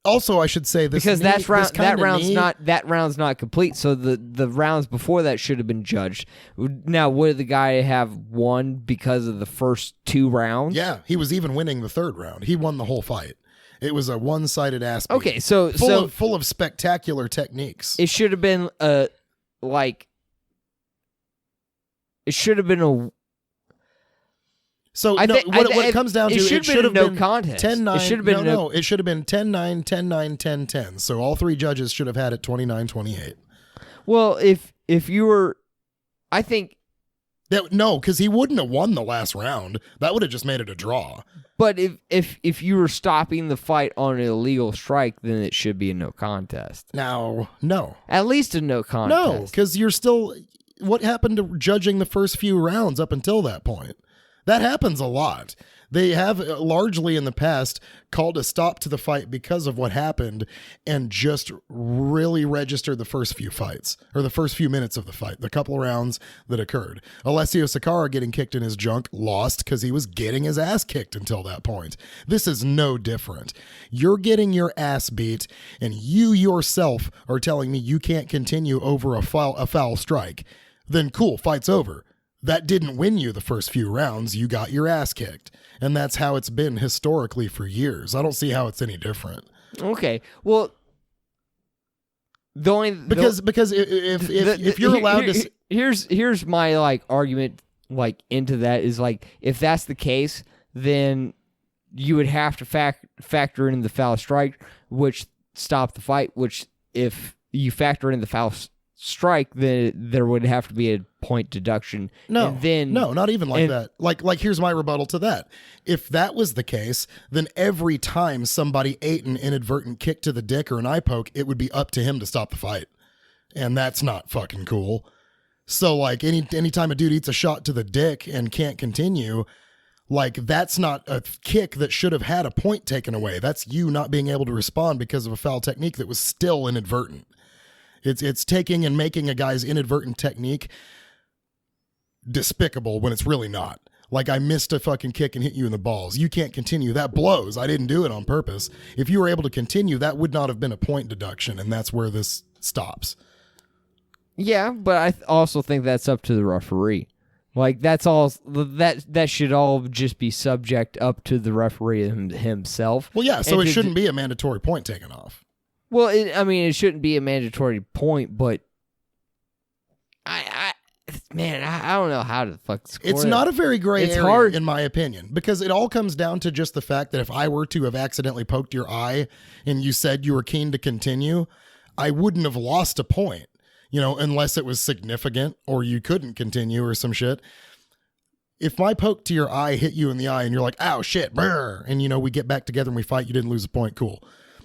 also I should say this because that round's not complete. So the rounds before that should have been judged. Now, would the guy have won because of the first 2 rounds? Yeah, he was even winning the 3rd round. He won the whole fight. It was a one-sided ass beat. Okay, so full of spectacular techniques. It should have been it should have been a. So what it comes down to, it should have been no contest. 10-9. It should have been it should have been 10-9, 10-9, 10-10. So all 3 judges should have had it 29-28. Well, if you were, I think no, because he wouldn't have won the last round. That would have just made it a draw. But if you were stopping the fight on an illegal strike, then it should be a no contest. Now, no, at least a no contest. No, because you're still. What happened to judging the first few rounds up until that point? That happens a lot. They have largely in the past called a stop to the fight because of what happened and just really registered the first few fights or the first few minutes of the fight, the couple rounds that occurred. Alessio Sakara getting kicked in his junk lost because he was getting his ass kicked until that point. This is no different. You're getting your ass beat and you yourself are telling me you can't continue over a foul strike. Then cool, fight's over. That didn't win you the first few rounds. You got your ass kicked. And that's how it's been historically for years. I don't see how it's any different. Okay. Well, because if you're allowed to here's my like argument like into that is like if that's the case, then you would have to factor in the foul strike, which stopped the fight, which if you factor in the foul strike, then there would have to be a point deduction. No, and then, no, not even like that. Like here's my rebuttal to that. If that was the case, then every time somebody ate an inadvertent kick to the dick or an eye poke, it would be up to him to stop the fight. And that's not fucking cool. So like anytime a dude eats a shot to the dick and can't continue, like that's not a kick that should have had a point taken away. That's you not being able to respond because of a foul technique that was still inadvertent. It's taking and making a guy's inadvertent technique despicable when it's really not. Like I missed a fucking kick and hit you in the balls. You can't continue. That blows. I didn't do it on purpose. If you were able to continue, that would not have been a point deduction, and that's where this stops. Yeah, but I also think that's up to the referee. Like that's all that should all just be subject up to the referee himself. Well, yeah, so it shouldn't be a mandatory point taken off. Well, it shouldn't be a mandatory point, but I don't know how to fuck score. It's not a very gray area, hard, in my opinion, because it all comes down to just the fact that if I were to have accidentally poked your eye and you said you were keen to continue, I wouldn't have lost a point, unless it was significant or you couldn't continue or some shit. If my poke to your eye hit you in the eye and you're like, ow, shit, brr, and we get back together and we fight, you didn't lose a point, cool.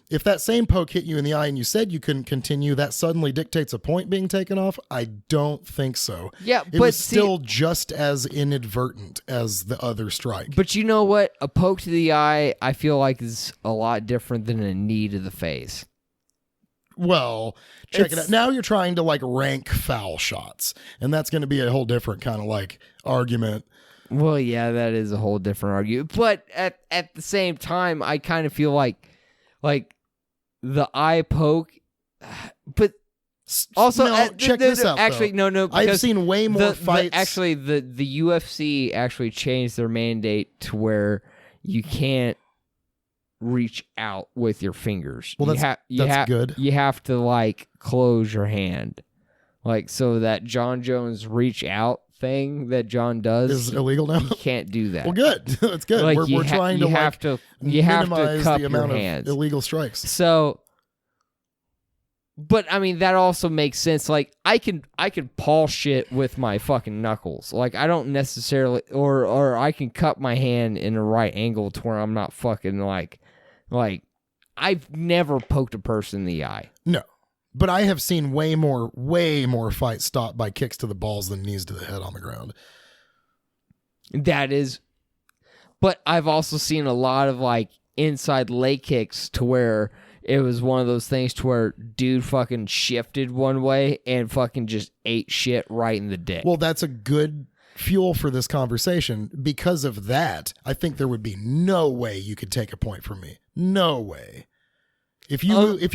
If that same poke hit you in the eye and you said you couldn't continue, that suddenly dictates a point being taken off? I don't think so. Yeah, it was still just as inadvertent as the other strike. But you know what? A poke to the eye, I feel like is a lot different than a knee to the face. Well, check it out. Now you're trying to rank foul shots, and that's going to be a whole different kind of argument. Well, yeah, that is a whole different argument. But at the same time, I kind of feel like the eye poke, but also check this out. Actually, though. no. I've seen way more fights. The UFC actually changed their mandate to where you can't reach out with your fingers. Well, that's good. You have to close your hand, so that John Jones reach out thing that John does is illegal now. You can't do that. Well, good. That's good. We're trying to minimize the amount of illegal strikes. So, but that also makes sense. I can paw shit with my fucking knuckles. I don't necessarily, or I can cup my hand in a right angle to where I'm not fucking I've never poked a person in the eye. No. But I have seen way more fights stopped by kicks to the balls than knees to the head on the ground. That is, but I've also seen a lot of inside leg kicks to where it was one of those things to where dude fucking shifted one way and fucking just ate shit right in the dick. Well, that's a good fuel for this conversation. Because of that, I think there would be no way you could take a point from me. No way. If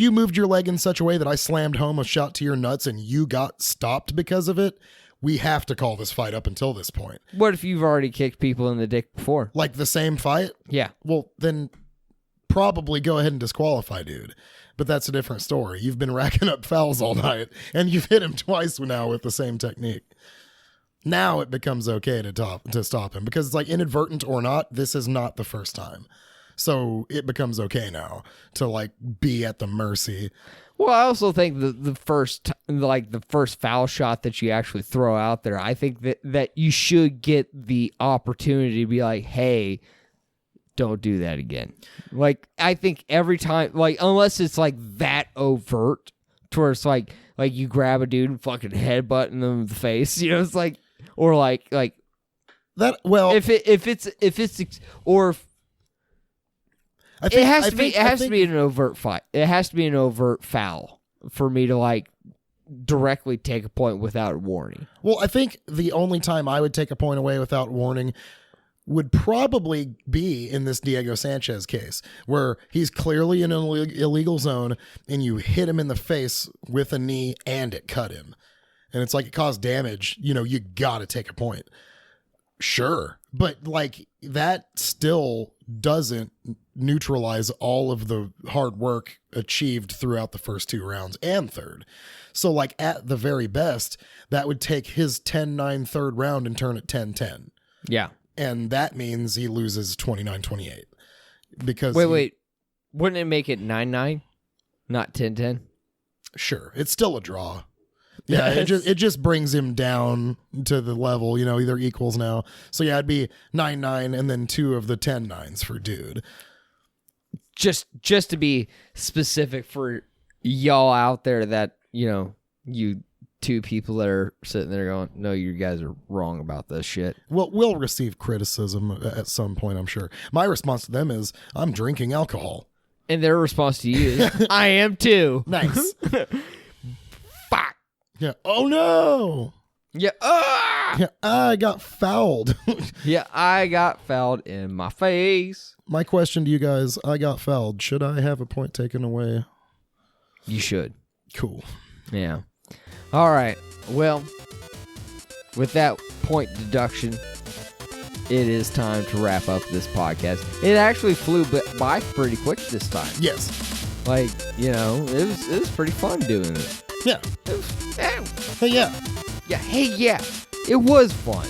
you moved your leg in such a way that I slammed home a shot to your nuts and you got stopped because of it, we have to call this fight up until this point. What if you've already kicked people in the dick before? The same fight? Yeah. Well, then probably go ahead and disqualify, dude. But that's a different story. You've been racking up fouls all night, and you've hit him twice now with the same technique. Now it becomes okay to stop him because it's inadvertent or not, this is not the first time. So it becomes okay now to be at the mercy. Well, I also think the first foul shot that you actually throw out there, I think that you should get the opportunity to be like, hey, don't do that again. I think every time, unless it's that overt, to where it's you grab a dude and fucking headbutt in the face, it's or That well, if it's or if, I think, it has to be an overt fight. It has to be an overt foul for me to like directly take a point without warning. Well, I think the only time I would take a point away without warning would probably be in this Diego Sanchez case, where he's clearly in an illegal zone and you hit him in the face with a knee and it cut him. And it's like it caused damage. You know, you got to take a point. Sure. But like that still doesn't neutralize all of the hard work achieved throughout the first 2 rounds and third. So like at the very best, that would take his 10-9 third round and turn it 10-10. Yeah. And that means he loses 29-28. Because wait. Wouldn't it make it 9-9? Not 10-10? Sure. It's still a draw. Yeah, it just brings him down to the level, you know, either equals now. So yeah, it'd be 9-9 and then 2 of the 10-9s for dude. Just to be specific for y'all out there that, you know, you 2 people that are sitting there going, no, you guys are wrong about this shit. Well, we'll receive criticism at some point, I'm sure. My response to them is, I'm drinking alcohol. And their response to you is, I am too. Nice. Fuck. Yeah. Oh no. Yeah. Yeah. I got fouled. Yeah. I got fouled in my face. My question to you guys, I got fouled. Should I have a point taken away? You should. Cool. Yeah. All right. Well, with that point deduction, it is time to wrap up this podcast. It actually flew by pretty quick this time. Yes. Like, you know, it was pretty fun doing it. Yeah. It was, Hey, yeah. yeah. Hey, yeah. It was fun.